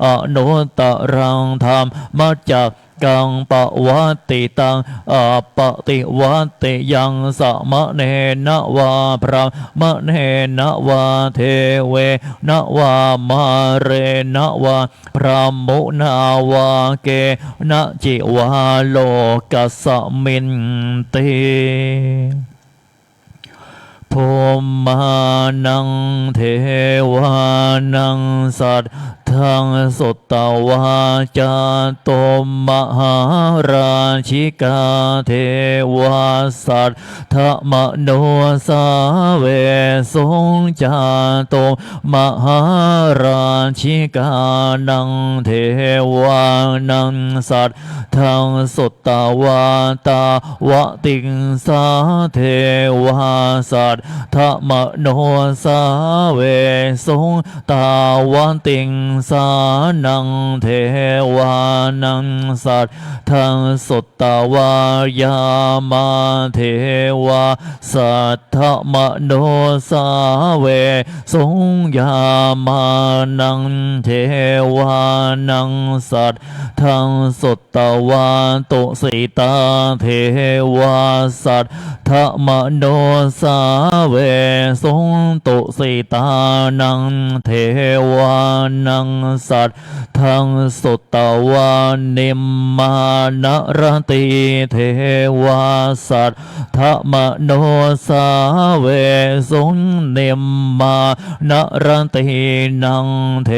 อนุตตรังธรรมจักกังปวัตติตังอปติวัตติยังสมะเนนะวาพระมะเนนะวาเทเวนวามาเรนะวาพระมุนาวาเกนะจิวาโลกัสสมินติภูมานังเทวานังสัตทังสุตตวาจาโตมหาราชิกาเทวาสัตธมโนสาเวสงจาโตมหาราชิกานังเทวานังสัตทังสุตตวาตาวะติงสาเทวาสัตธมโนสาเวสงตาวะติงสานังเทวานังสัตทังสุตตวายามาเทวาสัตธมโนสาเวสงยามานังเทวานังสัตทังสุตตวาตุสิตาเทวาสัตธมโนสาเวสงตุสิตานังเทวานังสัตทังสุตตวานิมมานรติเทวาสัตธมโนสาเวสงนิมมานรตินังเท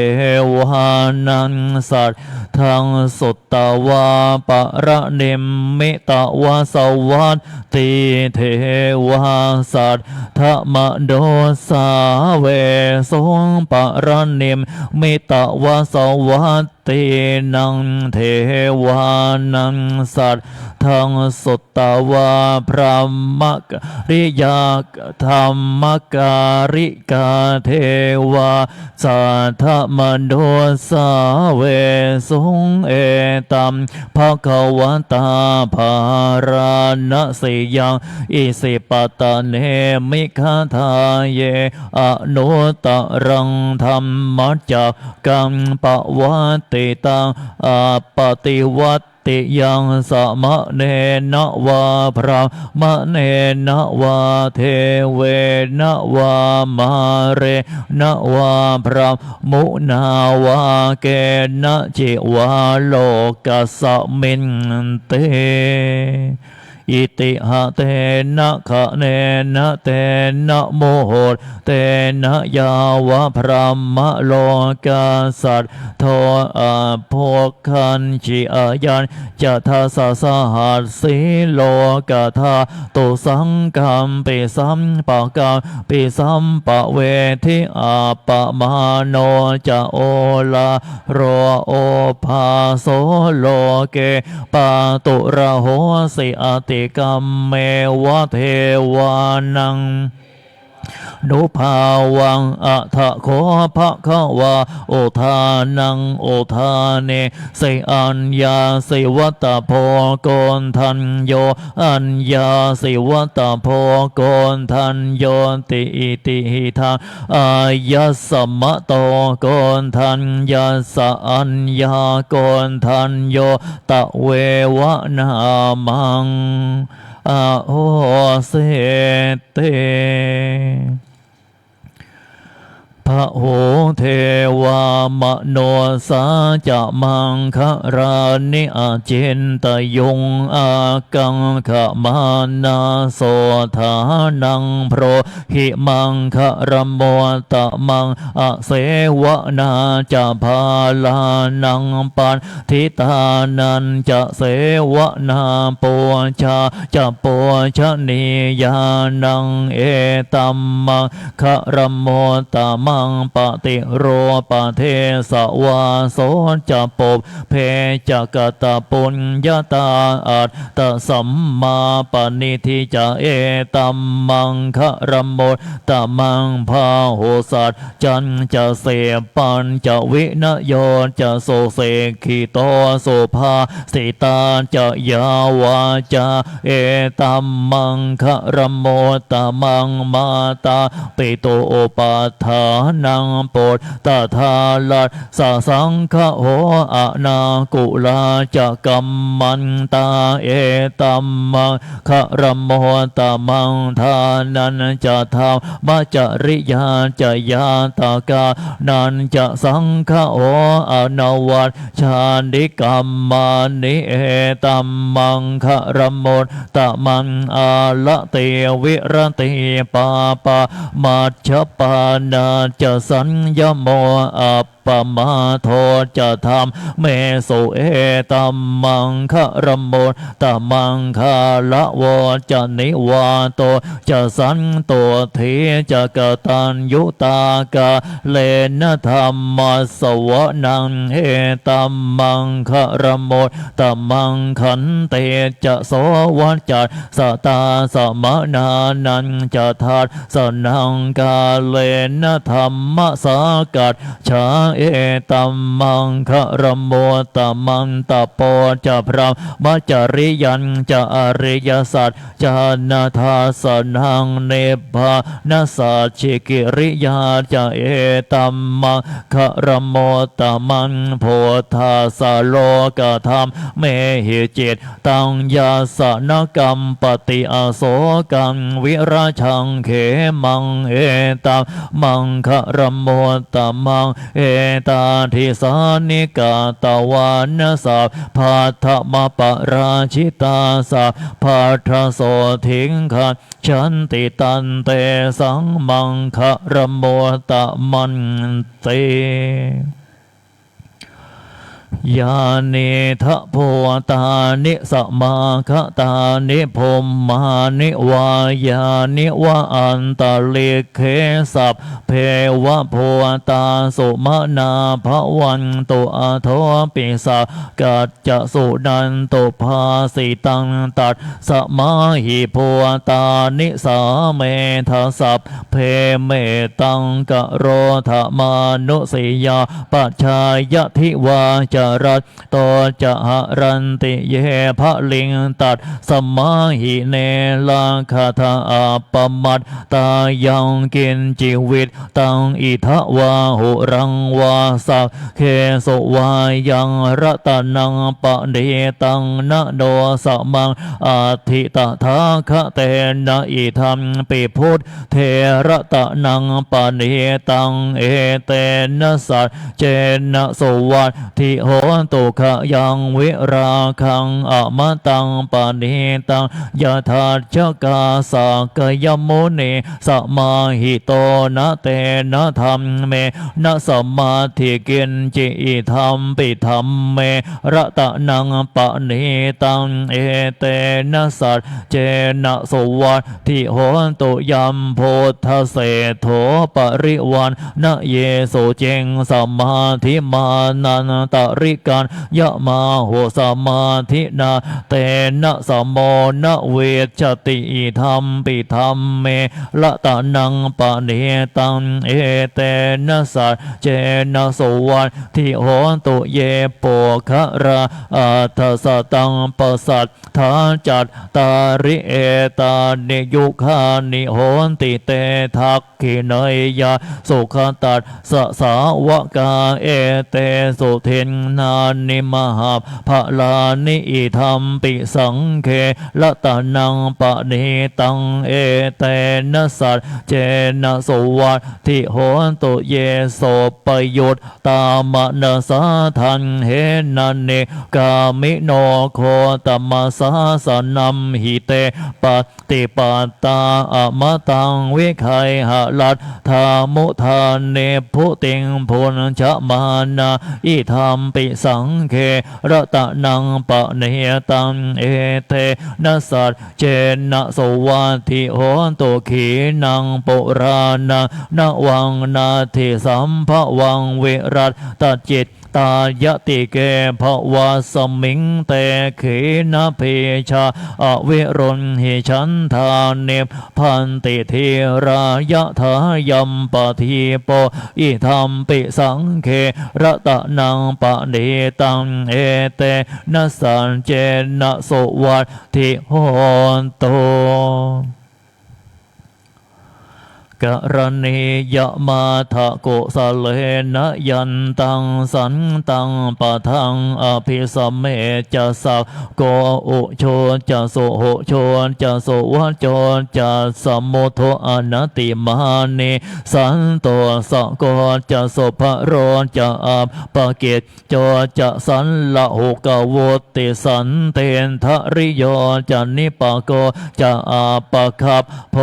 วานังสัตทังสุตตวาประนิมมิตวาสวัตติเทวาสัตธมโนสาเวสงประนิมมิตวาสวัตติ ตินังเทวานังสัตทังสุตตวาพระมกริยากธรรมการิกาเทวาสัทธมโนสาเวสุงเอตัมภควตาภาราณสิยังอิสิปตะเนมิคาทาเยอนุตรังธรรมจักกังปวัตติตังอปฏิวัตติยังสมะเนนะวาพระมะเนนะวาเทเวนะวามาเรนะวาพระมุนาวาเกนะจิวาโลกัสสมินเตอิติหะเตนะคะเนนะเตนะโมโหเตนะยาวะพระมะโลกาสัตโทอาภกขันจิอายันจะทัสสะสหัสสีโลกาธาตุสังกัมปิสัมปะกัมปิสัมปะเวทิอาปะมาโนจะโอลาโรโอภาโสโลเกปาตุระโหสิอติกัมเมวะเทวานังนุภาวังอัฏฐโคภะคะวาโอทานังโอทาเนเสอัญญาสิวัตโพโกนทันโยอัญญาสิวัตโพโกนทันโยติอิติหิทาอายัสสมะโตโกนทันยัสสะอัญญาโกนทันโยตะเววะนามังอาโหเสเตพระโหเทวามโนสาจะมังคะรานิอาจินตยงอากังขมานาโสธานังโพรหิมังคะรมวตะมังอเสวนาจะพาลานังปันทิตานันจะเสวนาปัวชาจะปัวชนียานังเอตัมมังคะรมวตะมังปฏิโรปเทสวาโสจะปบเพจะกตปุญญาตาอัตตสัมมาปณิทิจะเอตัมมังคะรมโมตมังพาโหสัตจันจะเสปันจะวินโยจะโสเสขิโตโสภาสิตาจะยาวาจะเอตัมมังคะรมโมตมังมาตาปิโตโอปัฏฐานังโปรดตถาลัสสะสังฆโหอนากุลาจะกัมมันตาเอตัมมังคะรมโมตมังทานันจะทำมัจจริยาจะยาตากานันจะสังฆโหอนวัตชานิกัมมานิเอตัมมังคะรมโมตมังอาละเตวิรติปาปามัจฉปานาจะสัญญโมอัปปมาโทจะทำเมโสเอตัมมังคะรมโมตมังคาละวจะนิวาโตจะสันโตเทจะกตัญยุตากาเลนะธรรมสวนังเอตัมมังคะรมโมตมังขันเตจะโสวัจจัสตาสมนานันจะทัสสนังกาเลนะธรรมสากัจฉาเอตัมมังคะรมโมตมังตะโปจะพระมัจจริยันจะอริยสัจจะนาทาสนังเนบานาสัจฉิกิริยาจะเอตัมมังคะรมโมตมังโพธาสโลกธรรมเมหิจิตตังยาสนกรรมปฏิอโศกังวิราชังเขมังเอตัมมังคะรมโมตมังเอตาทิสานิกาตวานสัพพัทธมปราชิตาสัพพัทธโสทิงขันฉันติตันเตสังมังคะรมโมตมันเต ยานิทะโพตานิสมาคตานิพมมานิวายานิวะอันตะเลเคสัพเพวะโพตาสุมานาภวันตุอาโทปิสากัจจะสุนันตุภาสิตังตัดสมาหิโพตานิสาเมทะสัพเพเมตังกะโรธมานุสิยาปัจฉายทิวาจารัตโตจะหะรันติเยภะลิงตัดสมาหิเนลาคาทาอาปมัตตายังกินจิวิตตังอิทะวาหุรังวาสักเคสวายังรัตนังปะเดตังนะโดสมังอาทิตถาคะเตนะอิธัมปิพุทธเทระตะนังปะเนตังเอเตนะสัจเจนะสวัสทิโหตุขะยังวิราคังอมตังปะเนตังยะถาชกาสากยมุนีสมาหิโตนะเตนะธรรมเมนะสมาธิกินจิธรรมปิธรรมเมระตะนังปะเนตังเอเตนะสัจเจนะสวัสทิโหตุยัมโพธเสโถปริวันนะเยโสเจงสมาธิมานันตริกันยะมาโหสมาธินาเตนะสมโมนะเวชติธรรมปิธรรมเมละตะนังปะเนตังเอเตนะสัจเจนะสวัสทิโหตุเยโปคะระอัฏฐสตังปสัตถาจัตตาริเอตานิยุคานิโหนติเตทักขิเนยยาสุขตัสสะสาวกาเอเตสุเทนนานิมหาภลานิอิธรรมปิสังเคละตะนังปะเนตังเอเตนะสัจเจนะสวัสทิโหตุเยโสปยุตตามนะสาทันเหนันเนกามิโนโคตมัสสาสนัมหิเตปฏิปัตตาอมตังวิคัยหะลัตธามุทานเนพุติงพุนชะมานาอิธรรมปิสังเคระตะนังปะเนตังเอเตนะสัจเจนะสวัสทิโหตุขีนังปุรานังนวังนาทิสัมภวังวิรัตตจิตตายติเกภวะสมิงเตขีนาเพชาอวิรุณหิฉันทานิพันติธีรายะทายัมปะทีโปอิธรรมปิสังเคระตะนังปะเนตังเอเตนะสัจเจนะสวัสทิโหตุ กรณียมาทะโกสะเลนะยันตังสันตังปะทังอภิสัมเมจะสักโกอุโชจะโสโหโชจะโสวะโจจะสัมโมโทอนัตติมานิสันโตสะโกจะโสภะโรจะอัปปะเกตโจจะสันละหุกวติสันเตนทะริโยจะนิปะโกจะอาปะคับโพ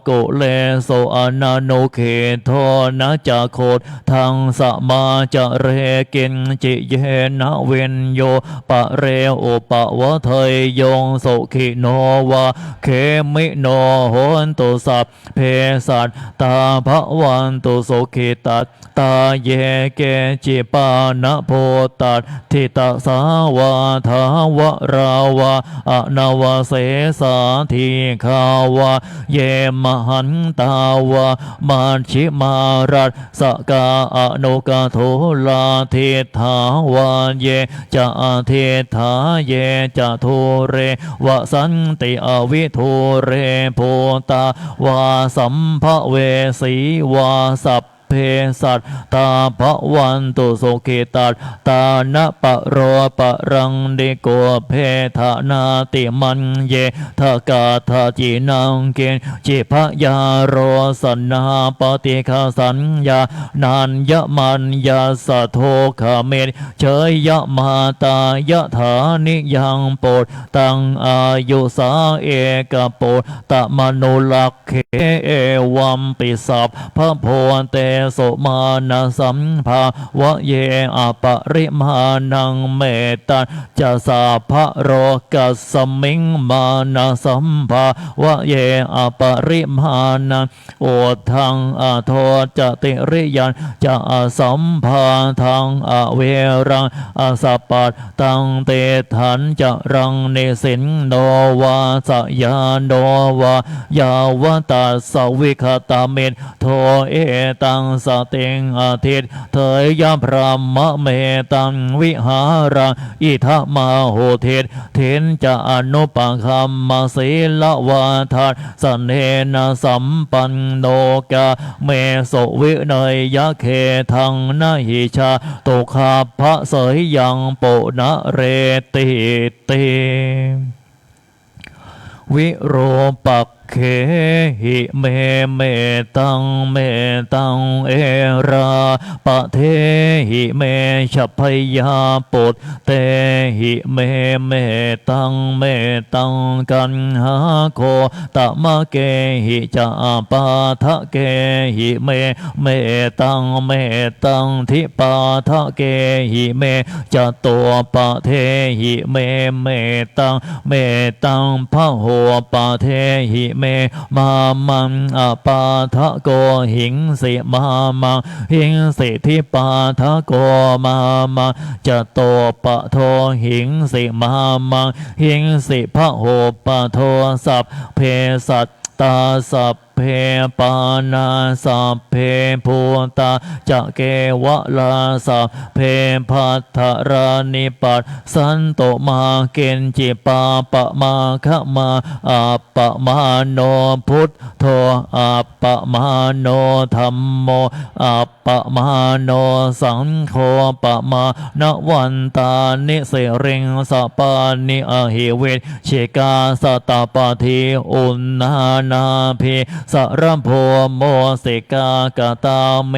กุเลโสอนาโนเขโทนะจะโคดทางสมาจะเรกินจิเยนะเวนโยปะเรโอปะวะเทยยงโสขิโนวาเคมิโนโหนตุสัพเพสัตตาภวันตุโสขิตัตตาเยเกจิปานะโพตัตทิตาสาวาทาวะราวาอนาวาเสสาธิขาวาเยมหันตาวามาชิมารัสสกาอนุกาโทลาทิทาวาเยจะเทธาเยจะทุเรวสันติอวิทุเรโพตาวาสัมภเวสีวาสัพเพสัตตาภวันตุโสกิตัตตานะปะโรปะรังเดโกเพทานาติมันเยทกาทาจินังเกณจิพยาโรสนาปฏิฆาสัญญานันยมันยาสะโทขเมเฉยยะมาตายะฐานิยังโปรดตังอายุสาเอกโปรดตะมโนลักเขเอวัมปิสัพพะโพเต โสมานะสัมภาวะเยอปริมาณังเมตตัญจะสาภโรกัสสมิงมานะสัมภาวะเยอปริมาณังโอทังอโทจะติริยันจะสัมภาทังอเวรังอสปัตตังเตถันจะรังเนสินโนวาสยาโนวายาวตัสสวิคตามิตโทเอตังสติงอาทิตเถยยะพรหมเมตังวิหารังอิทะมาโหทิตเทนจะอนุปังคัมมาศีลวาทัสสเนนะสัมปันโนกาเมโสวิเนยยะเคทังนาหิชาตุคาภะเสยยังโปนะเรติเตวิโรปักเขหิเมเมตังเมตังเอราปะเทหิเมฉัพพยาปุตเตหิเมเมตังเมตังกันหาโคตะมะเกหิจาปาทะเกหิเมเมตังเมตังทิปาทะเกหิเมจตัวปะเทหิเมเมตังพะโหปะเทหิเมมามังอปาทะโกหิงสิมามังหิงสิทิปาทะโกมามังจะโตปะโทหิงสิมามังหิงสิพะโหปะโทสัพเพสัตตาสัพเพปานาสัพเพภูตาจะเกวะลาสัพเพพัทธรานิปัสสันโตมาเกณจิปาปะมาขมาอัปปมาโนพุทโธอัปปมาโนธัมโมอัปปมาโนสังโฆปะมานวันตานิเสริงสปานิอหิเวชกาสตปาทีอุณนานาภิสรโพโมสิกากตาเม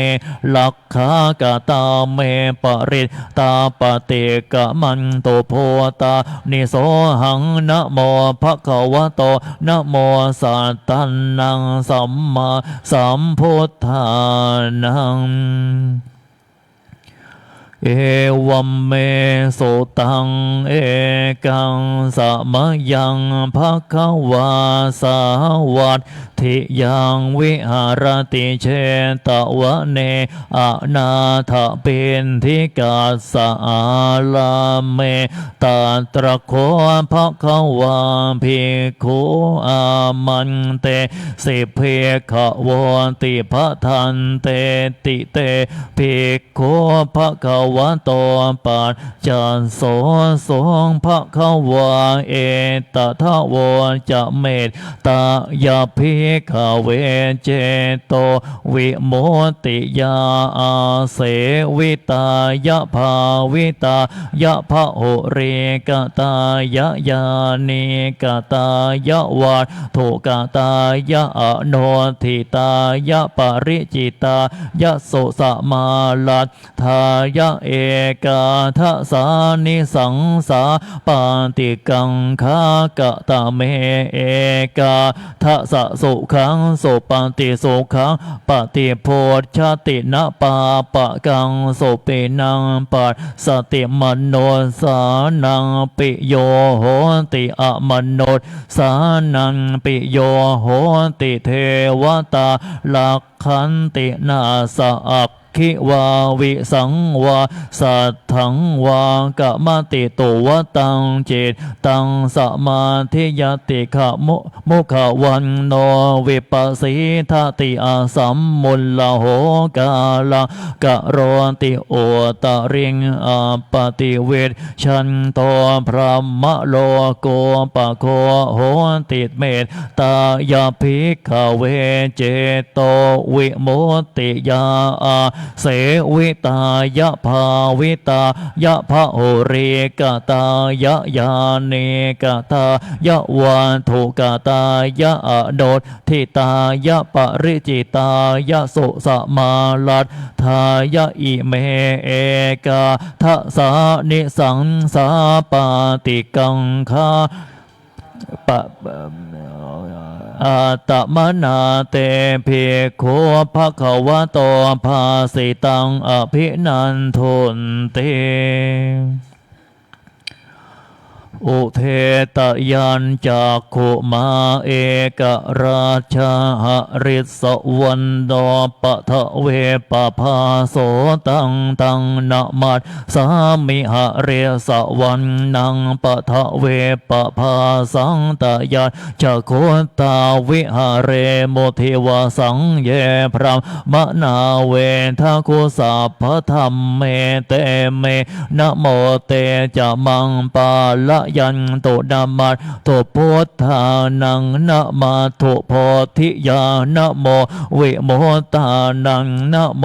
ลักขากตาเมปริตตาปฏิกะมันโตโพตานิโสหังนะโมภะคะวะโตนะโมสัตตันนังสัมมาสัมพุทธานังเอวัมเมสุตังเอกังสะมะยังภะคะวาสาวัตถิยังวิหารติเชตวะเนอนาถปินทิกาสาลาเมตตระโคภะคะวาภิกขุอามันเตสิเพขะวติภะทันเตติเตภิกขุภะคะวะโตปัจจันโสสงภะคะวาเอตทะโวจะเมตตายาภิกขเวเจโตวิโมติยาอาเสวิตายะภาวิตายะภะโหเรกตายะยานิกตายะวัตถุกตายะอโนทิตายะปริจิตายะโสสมาลัตทายะเอกาทัสสานิสังสาปาติกังคากะตะเมเอกาทัสสะสุขังโสปาติสุขังปฏิโพชตินะปาปะกังโสปินังปัสสติมโนสานังปิโยโหติอะมโนสานังปิโยโหติเทวตาลักขันตินาสะอักขิวาวิสังวาสัทถังวากะมติโตวตังจิตตังสมาธิยติขะมุขวันโนวิปัสสิทติอาสัมมุลลโหกาลังกะโรติโอตริงอาปฏิเวทชันโตพระมะโลโกปะโคโหติเมตตายาภิกขเวเจโตวิโมติยาอาเสวิตายะภาวิตายะภะโหเรกตายะยาเนกตายะวันทุกตายะอโนทิตายะปริจิตายะสุสมาลัตทายะอิเมเอกาทัสสานิสังสาปาติกังคาปะ อาตมนาเตภิกขุภควโตภาสิตังอภินันทุนเตอุเทตยัญจักขุมาเอกราชหริสวันโดปะทะเวปะภาโสตังตังนะมัสสามิหะเรสวันนังปะทะเวปะภาสังตยัญจักขุตาวิหะเรโมทิวสังเยพรามนาเวทะคุสัพพธรรมเมเตเมนะโมเตจะมังปาละยันตุนามาตุพุทธานังนะมาตุโพธิญาณโมวิโมตานังนะโม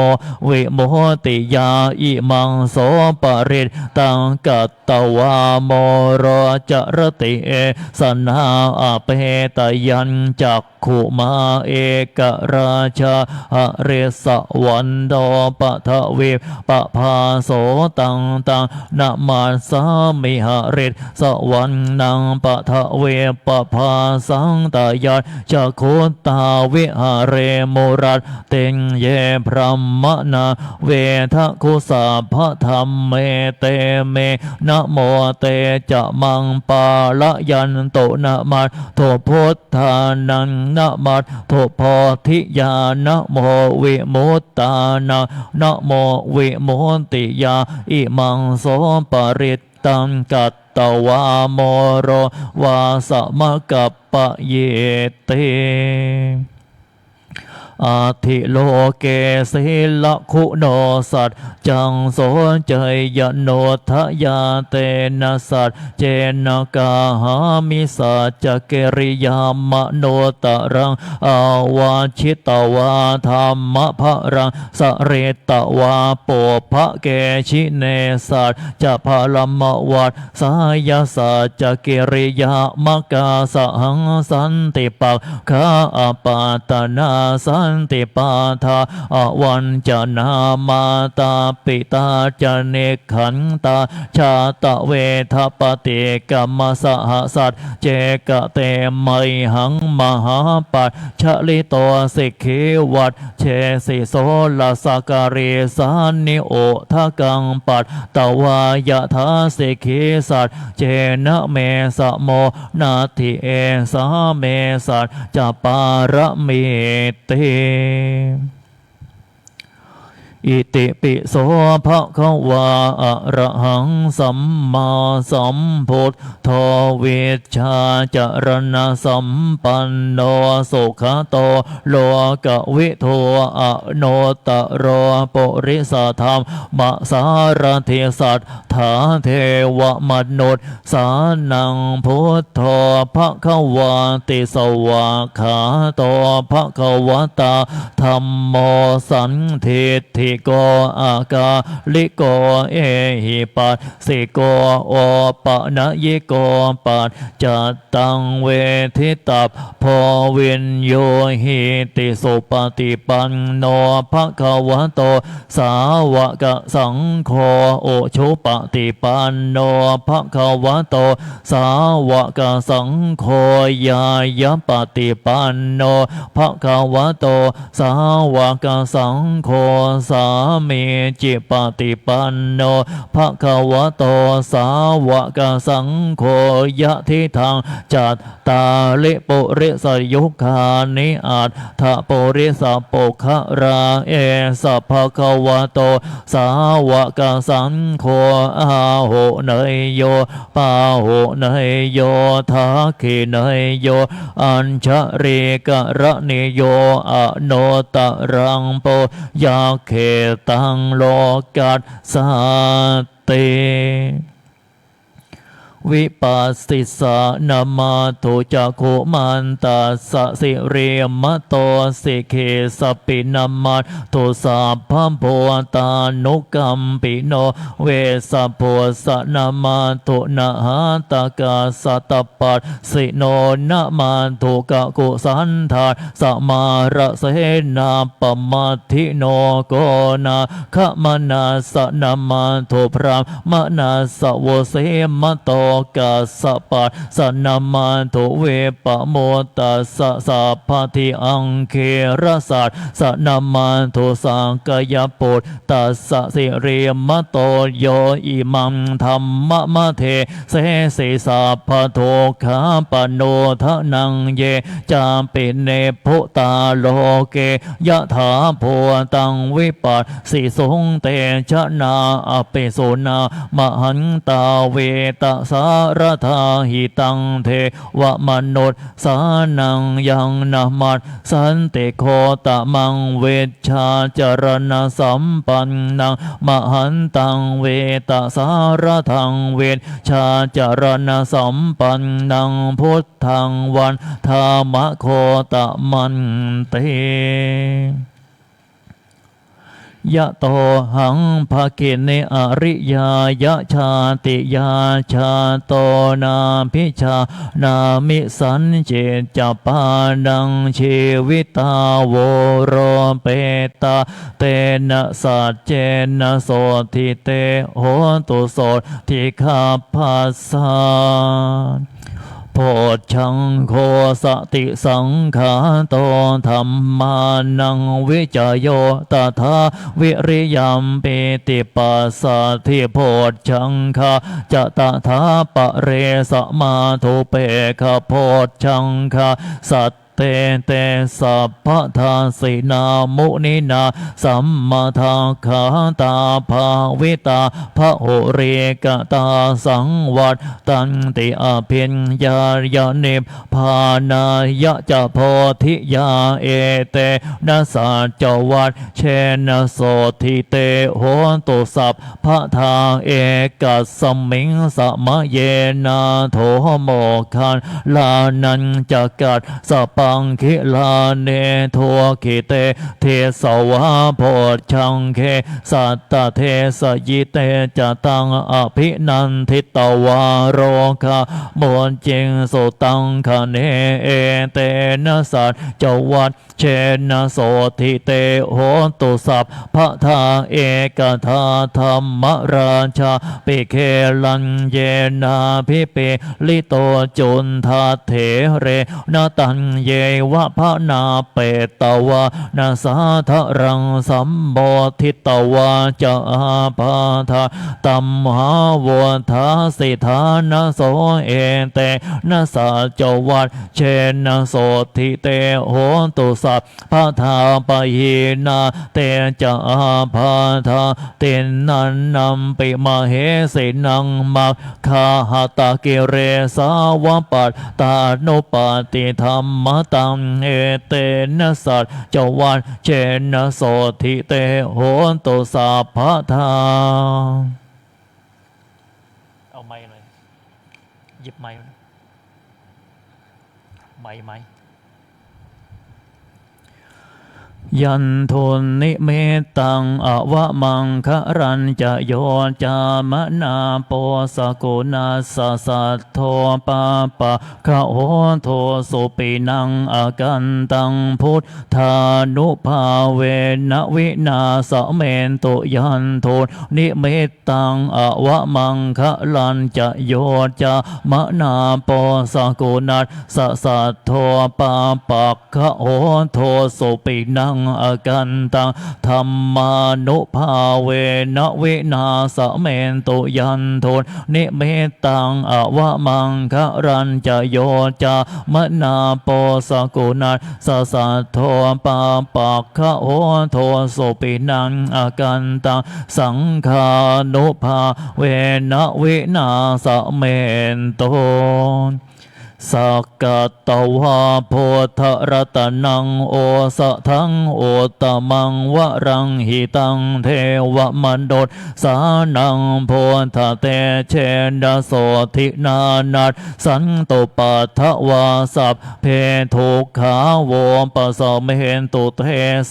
วิโมติยาอิมังโสปริตตังกัตตวาโมโรจรติเอสนาอเปตยัญจักขุมาเอกราชหเรสวันโดปะทะเวปะภาโสตังตังนะมาสามิหะเรสวันนังปะทะเวปะภาสังตยัญจักขุตาวิหะเรโมรัตเตงเยพรหมนาเวทะคุสัพพธรรมเมเตเมนะโมเตจะมังปาละยันตุนะมัสโทพุทธานังนะมัสโทโพธิญาณโมวิมุตตานังนะโมวิมุตติยาอิมังโสปริตตังกัตตวาโมโรวาสมกัปปะเยเตอาทิโลเกศิลคุณสัตจังโสเจยโนทยาเตนะสัตเจนกาหามิสัจเกริยามโนตรังอาวาชิตวาธรรมภรังสเรตวาปุพะเกชิเนสัตจะพลมวัตสายสัจเกริยามกาสหังสันติปักขาอปาตนาสันติปาทาอวันจนามาตาปิตาจเนขันตาชาตะเวทปฏิกัมมสหสัตเจกะเตมัยหังมหาปัจฉลิโตสิกขิวัตเชสิโสลสการิสานิโอทะกังปัตตวายะทาสิกขิสัตเจนะเมสะโมนาทิเอสาเมสัตจะปารมิเตอิติปิโสภะคะวาอะระหังสัมมาสัมพุทโธวิชชาจรณะสัมปันโนสุขโตโลกวิโทอะโนตโรปุริสธรรมสารถิสัทธาเทวมนุษย์สานังพุทโธภะคะวาติสวาขาโตภะคะวตาธัมโมสันทิฏฐิโกอากาลิโกเอหิปัสสิโกโอปะนะยิโกปัจจัตตังเวทิตัพพวินโยหิติสุปฏิปันโนภะคะวะโตสาวกสังโฆโอชุปฏิปันโนภะคะวะโตสาวกสังโฆยายะปฏิปันโนภะคะวะโตสาวกสังโฆสามีจิปฏิปันโนภะคะวะโตสาวกสังโฆยะทิทังจัตตาลิปุริสยุคานิอัตถะปุริสปุขราเอสะภะคะวะโตสาวกสังโฆอาโหเนยโยปาโหเนยโยทักขิเนยโยอัญชริกะระนิโยอโนตรังโปยาเขตังโลกัสสติ วิปัสสิสานามาโตจักขุมันตัสสะสิเรมะโตสิเคสปินามาโตสัพพะโพตานุกัมปิโนเวสะโพสะนามาโตนะหาตกาสัตตปัสสิโนนะมาโตกะกุสันธาสมาระเสนาปมัตถิโนโกนาขมนาสนามาโตพรามนาสโวเสมะโต กัสสะปัสสะนะมาโตเวปะโมตัสสะสัพพทิอังเคระสัสสะนะมาโตสังกยปุตตัสสะสิริมะโตโยอิมังธัมมะมะเทเสสิสัพพโทขาปโนทะนังเยจามปิเนพุตาโลเกยะถาโพตังวิปัสสิสงเตชะนาอเปโสนามหันตาเวตสารธาหิตังเทวมนุษสานังยังนามัสสันติโคตมังเวชชาจรณสัมปันนังมหันตังเวตสารทังเวชชาจรณสัมปันนังพุทธังวันธรรมโคตมันเตยะโตหังภะกิเนอริยายะชาติยาชาโตนาพิชานามิสันเจจปานังชีวิตาวโรเปตาเตนะสัจเจนะโสทิเตโหตุโสทิคาภัสสะโพชังโคสติสังขาโตธัมมานังวิจโยตถาวิริยัมปิติปัสสะทิโพชังคาจะตถาปะเรสมาทุเปขโพชังคาสัตเตเตสัพพทาสินามุนินาสัมมาทาขาตาภาวิตาพระโหเรกตาสังวัตตันติอภิญญายานิพพานายะจะโพธิยาเอเตนะสัจวัตเชนะโสทิเตโหตุสัพพทาเอกัสสมิงสมะเยนาโทโมคันลานันจักกัดสปังคิลาเนโทคิเตเทสวะโพชังเคสัตตเทสยิเตจตังอภินันทิตวาโรคาโมนจิงสุตังคะเนเอเตนะสัจจวัตเชนะโสทิเตโหตุสัพพะทาเอกทาธรรมราชาปิเคลันเยนาภิเปลิโตจุนทาเถเรนาตันเยวะพะนาเปตวานาสาทะรังสัมโบทิตวาจะอาภาธาตัมหาวทาสิทานะโสเอเตนะสัจวัตเชนะโสทิเตโหตุสัพพะทาปะหินาเตจะอาภาธาเตนันนัมปิมเหสินังมัคคาหตากิเรสาวปัตตานุปาติธรรมตังเอเตนะสัจวัตเชนะโสทิเตโหตุสัพพะทาเอาไม้เลยหยิบไม้ไม้ยันทุนนิเมตังอวะมังคะรัญจะโยจามนาโปสกุณาสสัทโทปาปะคะโหโทสุปินังอากันตังพุทธานุภาเวนะวินาสเมนตุยันทุนนิเมตังอวะมังคะรัญจะโยจามนาโปสกุณาสสัทโทปาปะคะโหโทสุปินังอากันตังธรรมานุภาเวนะวินาสเมนตุยันทุนนิเมตังอวะมังคะรัญจะโยจามนาโปสกุณาสสัทโทปาปักขะโหโทสุปินังอากันตังสังฆานุภาเวนะวินาสเมนตุสักกะตวาโพธรัตนังโอสะทังโอตมังวรังหิตังเทวมณฑสานังโพธเตเชนะโสทินานัสสันตุปัฏฐวาสัพเพทุกขาโวปะสเมนตุเท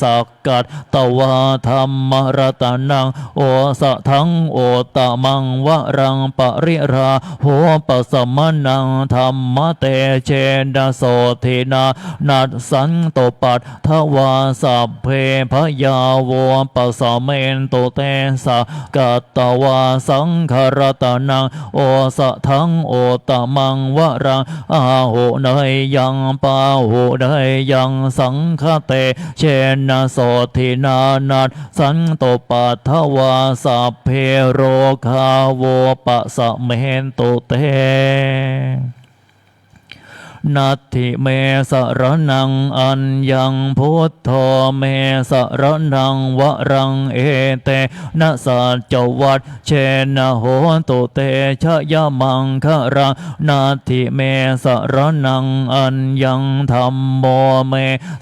สักกัตตวาธรรมรัตนังโอสะทังโอตมังวรังปริราโหปะสมนังธรรม เตเชนะโสทินานัสสันโตปัตถวาสัพเพพยาวปัสสะเมนโตเตสะกัตตวาสังขารตนังโอสะทังโอตมังวรังอาหุเนยยังปาหุเนยยังสังฆเตเชนะโสทินานัสสันโตปัตถวาสัพเพโรคาโวปัสสะเมนโตเตนัตถิเมสรนังอัญญังพุทโธเมสรนังวรังเอเตนะสัจจวัตเชนะโหตุเตชะยะมังคะรังนัตถิเมสรนังอัญญังธัมโมเม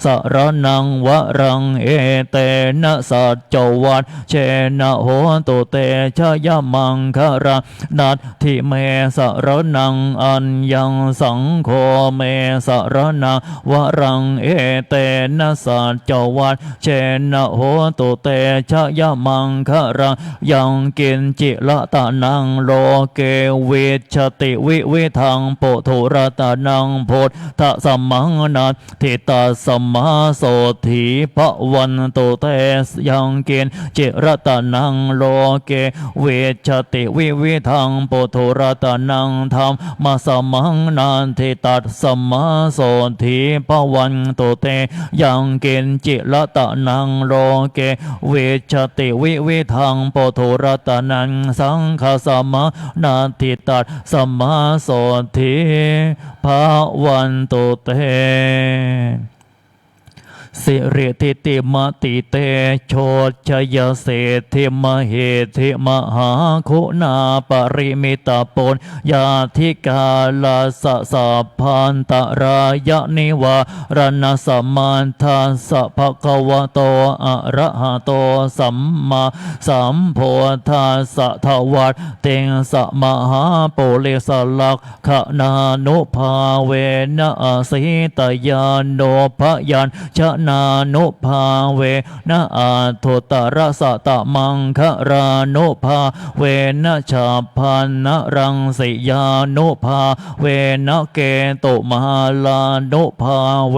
สรนังวรังเอเตนะสัจจวัตเชนะโหตุเตชะยะมังคะรังนัตถิเมสรนังอัญญังสังโฆเมสรนังวรังเอเตนะสัจจวัตเชนะโหตุเตชะยะมังคะรังยังกินจิละตะนังโลเกวิชติวิทังปุถุรตะนังโพธะสัมมังนัตถิตาสัมมาโสถีพระวันตุเตยังกินจิระตะนังโลเกวิชติวิทังปุถุรตะนังธรรมสัมมังนันทิตัสสัมมาโสถีพระวันตุเตยังกินจิละตะนังโลเกวิชติวิทังปุถุรตะนังสังฆสัมมานันทิตัสสัมมาโสถีพระวันตุเตสิริทิติมติเตโชชยเศธิมเหธิมหาคุณาปริมิตาปนยาธิกาลาสะสัพพันตรายนิวารณสัมมันทัสสะภะคะวะโตอะระหะโตสัมมาสัมโพธัสสะทวัตเตงสะมหาปุริสลักขณานุภาเวนะสิตยานโนภยัญชนานุภาเวนะอาทุตระสะตะมังคะรานุภาเวนะชาพันนะรังสิยานุภาเวนะเกตุมาลานุภาเว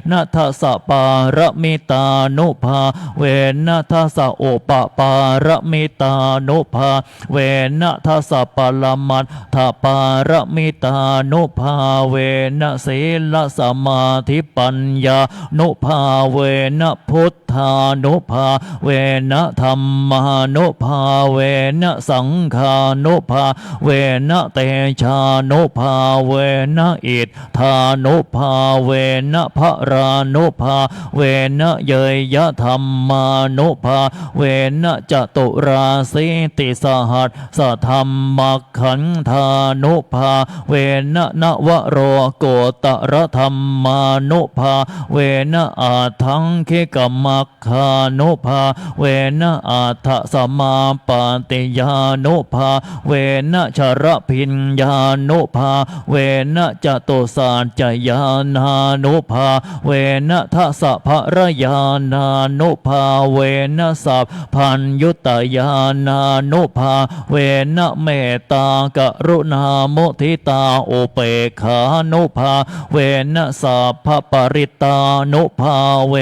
นะทัสสะปารมิตานุภาเวนะทัสสะโอปปารมิตานุภาเวนะทัสสะปรมัตถปารมิตานุภาเวนะศีลสมาธิปัญญานุภาเวนะพุทธานุภาเวนะธัมมานุภาเวนะสังฆานุภาเวนะเตชานุภาเวนะอิทธานุภาเวนะภรานุภาเวนะเยยะธัมมานุภาเวนะจตุราสีติสหัสสะธัมมัคขันธานุภาเวนะนวโรโกตระธัมมานุภาเวนะอาทังคิกมัคคานุภาเวนะอาทะสมาปาติยานุภาเวนะชระพิญญานุภาเวนะจตุสัจจยานานุภาเวนะทัสสะภรยานานุภาเวนะสัพพัญยุตยานานุภาเวนะเมตตากรุณามุทิตาอุเปกขานุภาเวนะสัพพปริตานุภาเว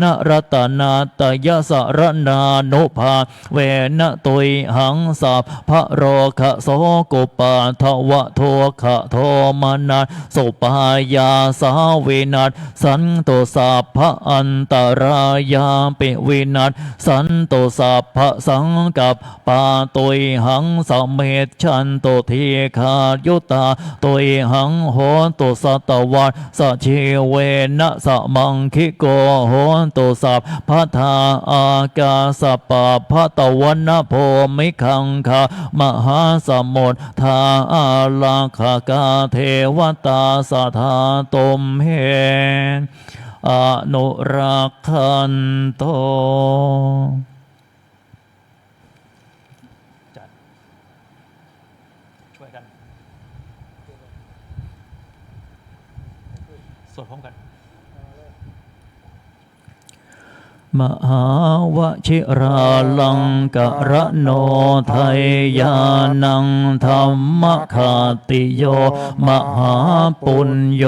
นะรัตนาตยสรณานุภาเวนะตุยหังสัพพะโรคะโสกุปาทวะโทคะโทมนัสสุปายาสาวินัสสันตุสัพพะอันตรายาปิวินัสสันตุสัพพะสังกัปปาตุยหังสเมตชันตุทีขายุตาตุยหังโหตุสัตวัสสะชีเวนะสะมังคิโกโหตุสัพพะทาอากาสปะพะตะวันนะโพมิคังคามหาสมุทธาอาลาคากาเทวตาสทาตุมเหอนุรักขันโตช่วยกันสวดพร้อมกัน มหาวชิราลังกะระโนไทยานังธรรมคาติโยมหาปุญโย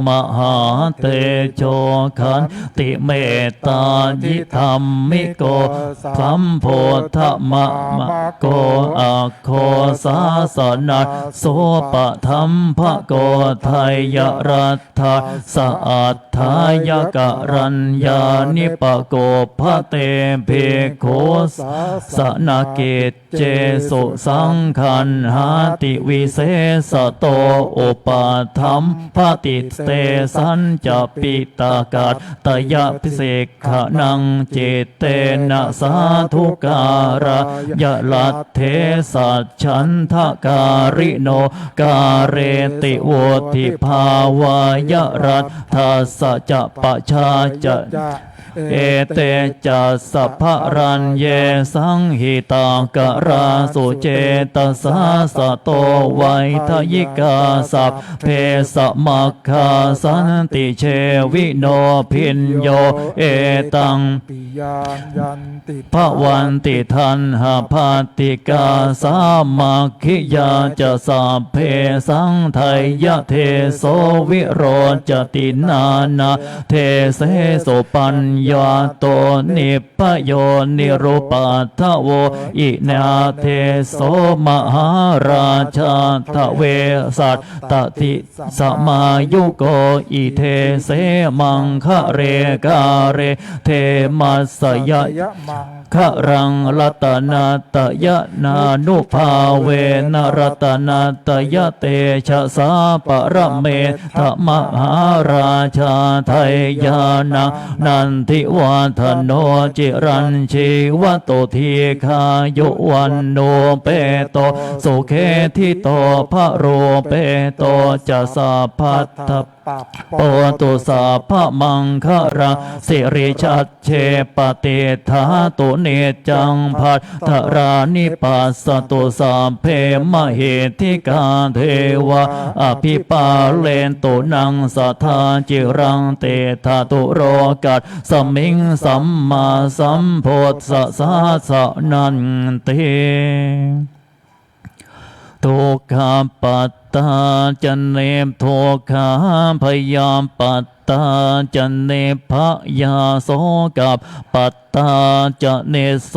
มหาเตโชขันติเมตตายิธรรมิโกสัมโพธมะมะโกอะโคสาสนาโสปะธรรมภะโกไทยรัตถาสะอัฏฐายกะรัญญานิปโกภะเตเพโคสนาเกตเจสุสังขันหาติวิเศษโตอุปาธัมภติเตสัญจปิตากัตตยพิเศษขนังเจเตนะสาธุการะยะลัตเทสัจฉันทะการิโนกาเรติโวติภาวายรัตทัสสะจะปะชาจะเอเตจัสสะภะรัญเยสังหิตากะราสุเจตสาสะโตไวทยิกาสัพเพสะมัคคาสันติเชวิโนพินโยเอตัง ปิยานยันติ ภวันติทันหาภาติกาสามัคคิยาจะสัพเพสังไทยะเทโสวิโรจตินานาเทเสโสปัญญาโตนิพพโยนิรุปัฏฐโวอินาเทโสมหาราชาทเวสัตตติสมายุโกอิเทเสมังคะเรกาเรเทมัสสยะ ยะมัง ขรังรัตนาตยนานุภาเวนรัตนาตยเตชะสาปรเมธมหาราชาไทยานังนันทิวาทโนจิรัญชีวโตทีคายุวันโนเปโตสุเคทิโตภะโรเปโตจะสาพัทธโปตุสาภมังคะรังสิริชัดเชปติธาตุเนจังภัทธรานิปัสสตุสาเพมเหติกาเทวะอภิปาเลนตุนังสัทธาจิรังเตธาตุโรกัสสมิงสัมมาสัมโพธสะสะนันเตทุกขปัตตาจันเนมทุกขาพยามปัตตาจันเนพยาโสกับปัตตาจะเนโส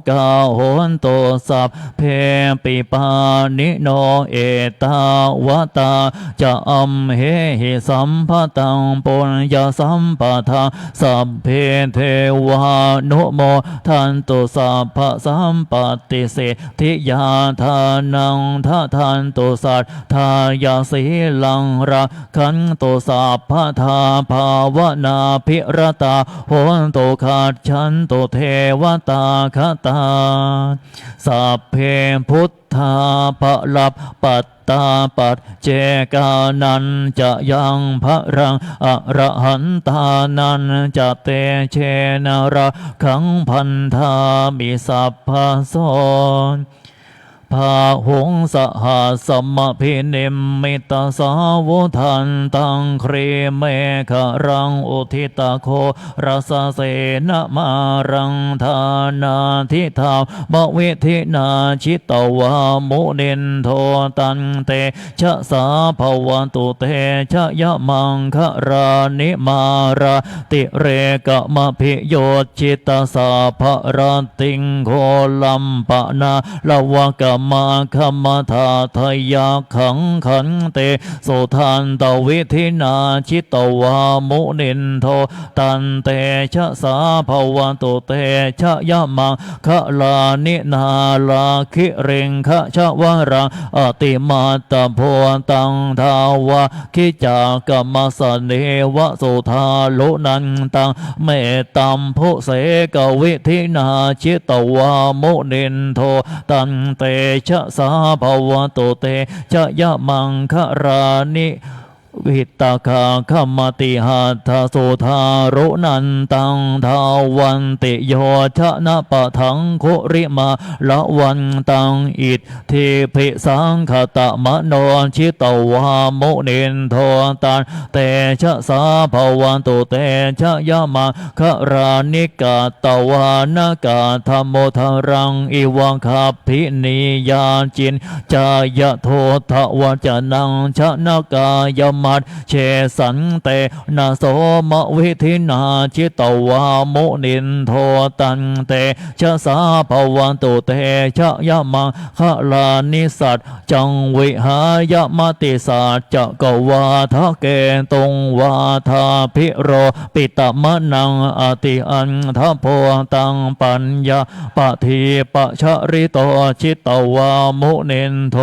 กาโหนโตสัพเพปิปานิโนเอตาวตาจะอัมเหหิสัมภตังปุญญาสัมปทาสัพเพเทวานุโมทันตุสัพพสัมปติเสทิยาทานังทันตุสัทธายาสีลังรักขันตุสัพพทาภาวนาภิรตาโหนตุขาดฉันตุเทวตาคตาสัพเพพุทธาภลับปัตตาปัจเจกานันจะยังพระรังอรหันตานันจะเตเชนระขังพันธามิสัพพโสพาหงสหสมพินิมมิตาสาวุทันตังครีเมฆรังอุทิตาโครสเสนมารังธานาทิทาวมวิธินาชิตวามุนินโทตันเตชะสาภวันตุเตชะยะมังคะรานิมาราติเรกะมะพิโยจิตาสาภรันติงโคลัมปะนาลวกะมาคัมมทาทยาขังขันเตสุทันตวิธินาชิตวามุนินโทตันเตชะสาภวันตุเตชะยะมังคะลานินาลาคิเริงคะชะวะรังอติมาตโพตังทาวะคิจากัมมสเนวะสุธาลุนันตังเมตัมพุเสกวิธินาชิตวามุนินโทตันเตชะสาภวตุเตชะยะมังคะรานิ วิตกาขมติหัตถสุธารุนันตังทาวันติโยชนะปะทังโคริมาละวันตังอิทธิภิสังขตมโนชิตวามุนินโทตันเตชะสาภวันตุเตชะยะมาครานิกาตวานากาธรรมโมทรังอิวังคับพินิยาจินจายโททวจนังชนะกายมัดเชสันเตนะโสมวิธินาชิตวามุนินโทตันเตชะสาภวันตุเตชะยะมังคลานิสัตจังวิหายมติสัจจกวาทะเกตุงวาทาภิโรปิตมะนังอติอันทโพตังปัญญาปะทีปะชริโตชิตวามุนินโท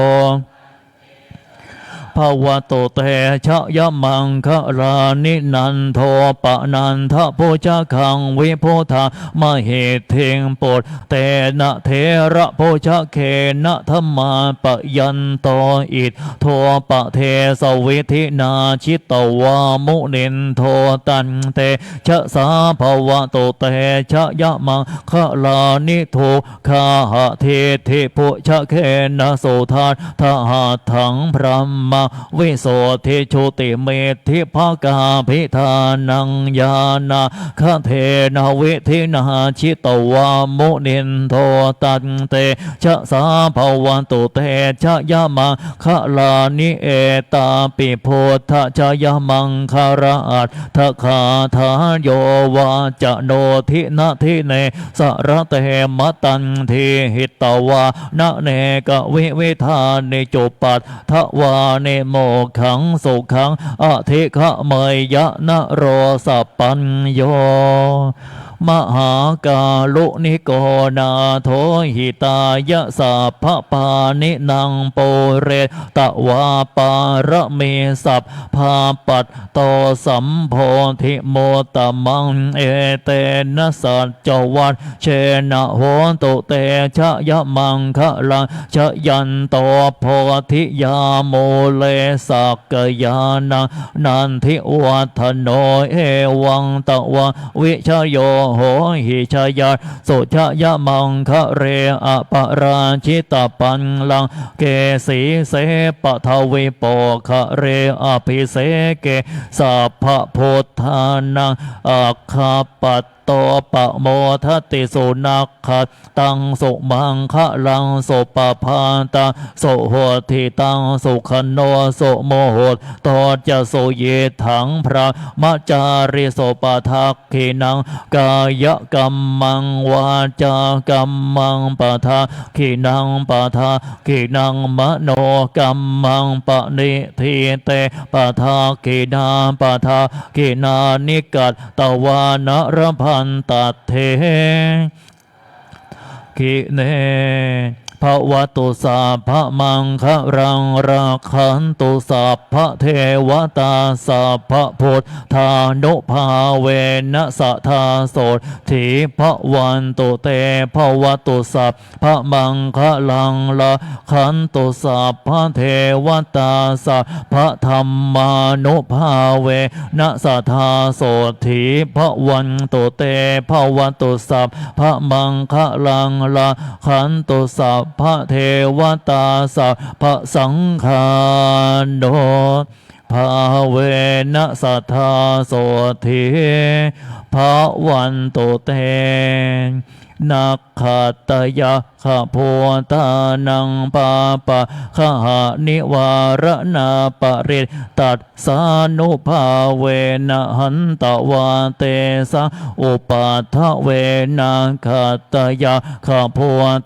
ภวโตเตชะยะมังคะลานินันโทปะนันทะโพชะคังวิโพธามเหเทงปดเตนะเทระโพชะเคนะธรรมาปะยันโตอิทโทปะเทสวิธินาชิตวามุนินโทตันเตชะสาภวโตเตชะยะมังคะลานิโทคาหะเทธิโพชะเคนะโสทานทหาถังพระมวิโสทิโชติเมธิภากาภิธานังญาณาคเทนวิธินาชิตวามุนินโทตันเตชะสาภวันตุเตชะยะมังคะลานิเอตาปิโพธชะยะมังคาราอัตถคาทาโยวาจะโนทินาทิเนสระเตมตันทีหิตวานะเนกวิวิธานิจุปัตถวาเนโมขังสุขังอธิขะเมยยะนะโรสัพปัญโยมหากาลุนิโกนาโทหิตายะสัพพปานินังโปเรตวาปารมีสัพพาปัตโตสัมโพธิโมตมังเอเตนะสัจจวัตเชนะโหตุเตชะยะมังคะลังชะยันโตโพธิยาโมเลสักกยานังนันทิวัฒโนเอวังตวะวิชโยโหหิชยาสุชยมังคะเรอปราชิตปันลังเกสีเสปทวิโปคะเรอภิเสเกสัพพพุทธานังอัคคปัตโตปะโมทติสุนักขตังสุมังคะลังสุปพาตังสุโหติตังสุขโนสุโมโหตโตจะสุเยถังพระมจาริสุปทักขินังกายกัมมังวาจากัมมังปทาขินังปทาขินังมโนกัมมังปณิทิเตปทาขินาปทาขินานิกัตตวานรพันตัดเทกิเนภวตุสัพพมังคะรังราคันตุสัพพเทวตาสัพพพุทธานุภาเวนะสัทธาโสทิภวันตุเตภวตุสัพพมังคะลังละคันตุสัพพเทวตาสัพพธรรมานุภาเวนะสัทธาโสทิภวันตุเตภวตุสัพพมังคะลังละคันตุสัพพระเทวตาสัพพสังฆาโนภาเวนะสัทธาโสทิภวันตุเตนักขัตตยะขะโพตานังปาปะขะหานิวารณาปริตตัสสานุภาเวนะหันตวาเตสะอุปัฏฐเวนะขัตตยะขะโพ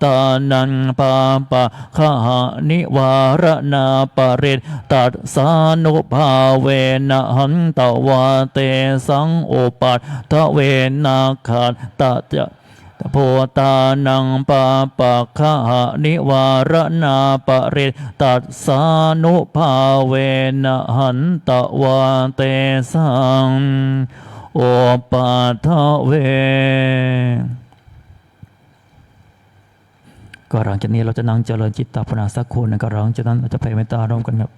ตานังปาปะขะหานิวารณาปริตตัสสานุภาเวนะหันตวาเตสังอุปัฏฐเวนะขัตตยะโพตานังปาปะคะหะนิวารณาปริตตัสสานุภาเวนะหันตวาเตสังโอปัฏฐเวก็หลังจากนี้เราจะนั่งเจริญจิตตภาวนาสักครู่หนึ่งก็หลังจากนั้นเราจะแผ่เมตตาร่วมกันครับ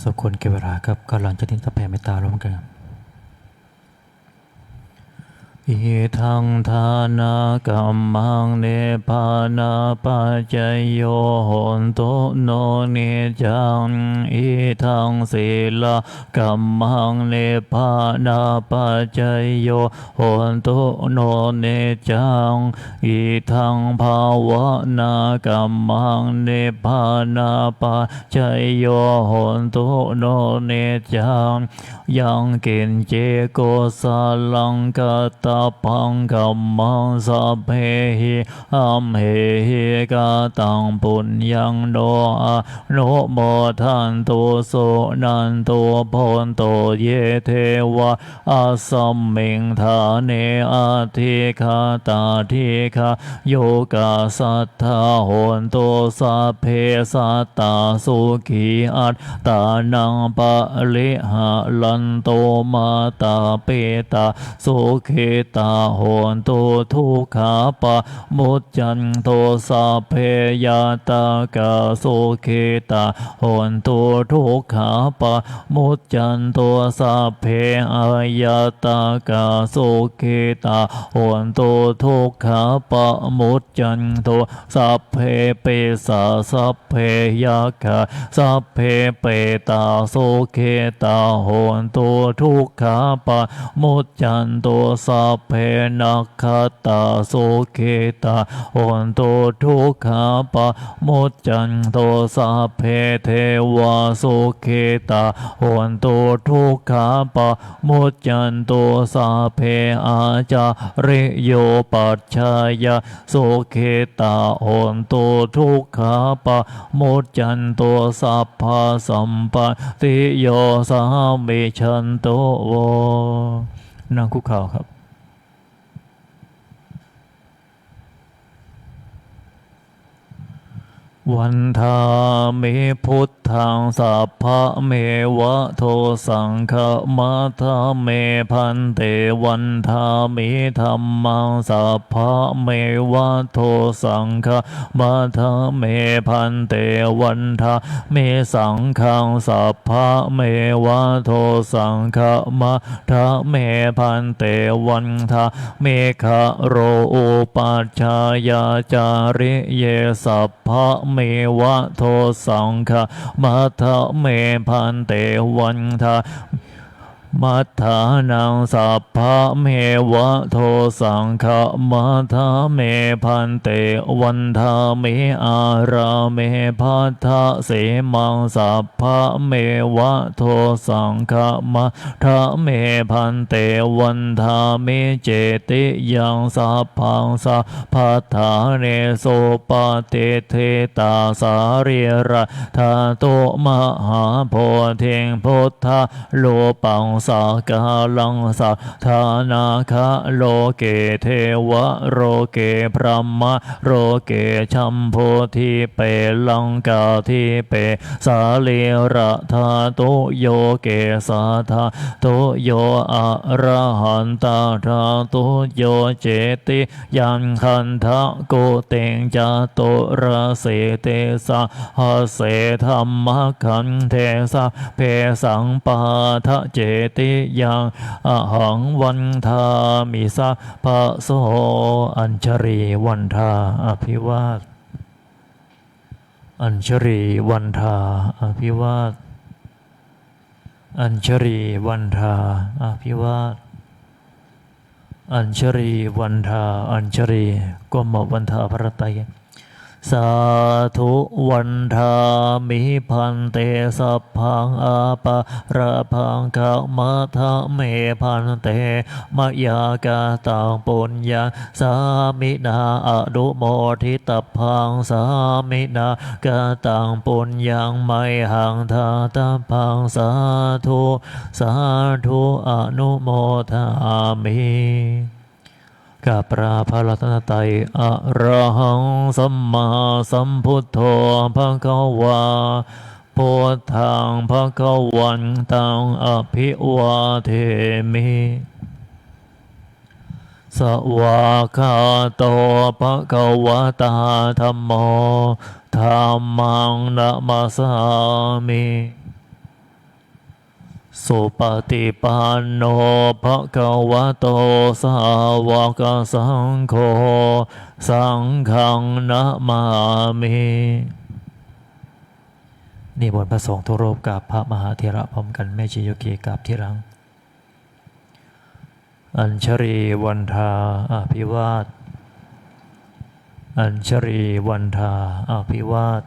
สมควรเก็บเวลาครับก็หลังจากนี้จะแผ่เมตตาร่วมกันอิทังทานากัมมังเนปานาปัจจยโยโหนตุโนเนจังอิทังศีลากัมมังเนปานาปัจจยโยโหนตุโนเนจังอิทังภาวนากัมมังเนปานาปัจจยโยโหนตุโนเนจังยังกินเจโกสาลังกตาปังกัมมังสัพเพหิอัมเหหิกาตังปุญญังโนอะโนโมทันตุโสนันตุพนโตเยเทวะอาสัมมิงธาเนอาทิคาตาทิคาโยกาสัทธาโหนตุสัพเพสัตตาสุขีอัตตานังปะลิหะลันโตมาตาเปตาสุขิตาโหนตุทุกขาปะมุจจันโตสัพเพยาตากาสุขิตาโหนตุทุกขาปะมุจจันโตสัพเพอายาตากาสุขิตาโหนตุทุกขาปะมุจจันโตสัพเพเปสาสัพเพยาคาสัพเพเปตาสุขิตาโหนตุทุกขาปะมุจจันโตสัพเพนักขตาสุขิตาโหนตุทุกขาปะมุจจันโตสัพเพเทวาสุขิตาโหนตุทุกขาปะมุจจันโตสัพเพอาจาริโยปัจฉายาสุขิตาโหนตุทุกขาปะมุจจันโตสัพพะสัมปติโยสามิชันโตโวนั่งคุกเข่าครับวันทามิพุทธังสัพพะเมวะโทสังฆมัทธาเมพันเตวันทามิธัมมังสัพพะเมวะโทสังฆมัทธาเมพันเตวันทาเมสังฆังสัพพะเมวะโทสังฆมัทธาเมพันเตวันทาเมฆะโรอุปัชฌายาจาริเยสัพพะเมวะโทสังฆมัทธะเมพันเตวันทามัทธานังสัพพะเมวะโทสังฆมัทธะเมพันเตวันทาเมอาราเมพัทธะเสมังสัพพะเมวะโทสังฆมัทธะเมพันเตวันทาเมเจติยังสัพพังสัพพัทธาเนโสปะเตเทตาสาริระธาโตมหาโพธิงพุทธโลปังสากาลังสัทธานาคะโลเกเทวะโรเกพรหมะโรเกชัมโพธิเปลังกาทิเปสาลีระธาตุโยเกสาธาตุโยอะระหันตาธาตุโยเจติยันคันทะโกเตงจาตุระเสเตสะหะเสธรรมขันเทสะเพสังปาทะเจติยังอหังวันทามิสะภะโสอัญชรีวันทาอภิวาทอัญชรีวันทาอภิวาทอัญชรีวันทาอภิวาทอัญชรีวันทาอัญชรีก้มวันทาพระไตรสาธุวันทามิพันเตสัพพังอาปะระพังขมัทธะเมพันเตมยากาตังปุญญาสามินาอนุโมทิตพังสามินากาตังปุญญังไมหังทาตพังสาธุสาธุอนุโมทามิกับพระพรัตนตรัยอะระหังสัมมาสัมพุทโธภควาพุทธังภควันตังอภิวาเทมิสวากขาโตภควตาธัมโมธัมมังนะมาสามิ สุปฏิปันโนภะคะวะโตสาวกสังโฆสังฆังนะมามินี่บนพระสงฆ์ทุกรูปกับพระมหาเถระพร้อมกันแม่ชีโยกีกับที่รังอัญชรีวันทาอภิวาทอัญชรีวันทาอภิวาท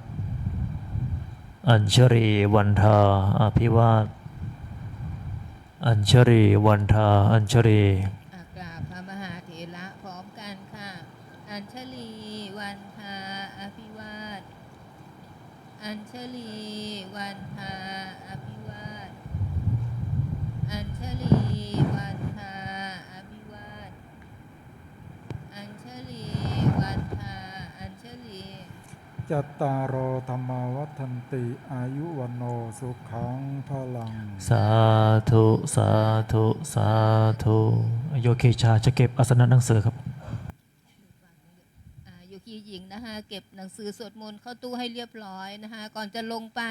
อัญชรีวันทาอภิวาทอัญชรีวันทาอัญชรีกราบพระมหาเถระพร้อมกันค่ะ อัญชลีวันทาอภิวาทอัญชลีวันทาอภิวาทอัญชลีวันทาอภิวาทอัญชลีวันทาอัญชลี จัตตารโอธรรมาวัฏันติอายุวันโนสุขังพลัง สาธุสาธุสาธุโยคีชาจะเก็บอาสนะหนังสือครับ โยคีหญิงนะคะเก็บหนังสือสวดมนต์เข้าตู้ให้เรียบร้อยนะคะก่อนจะลงไป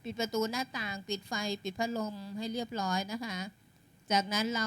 ปิดประตูหน้าต่างปิดไฟปิดพัดลมให้เรียบร้อยนะคะจากนั้นเรา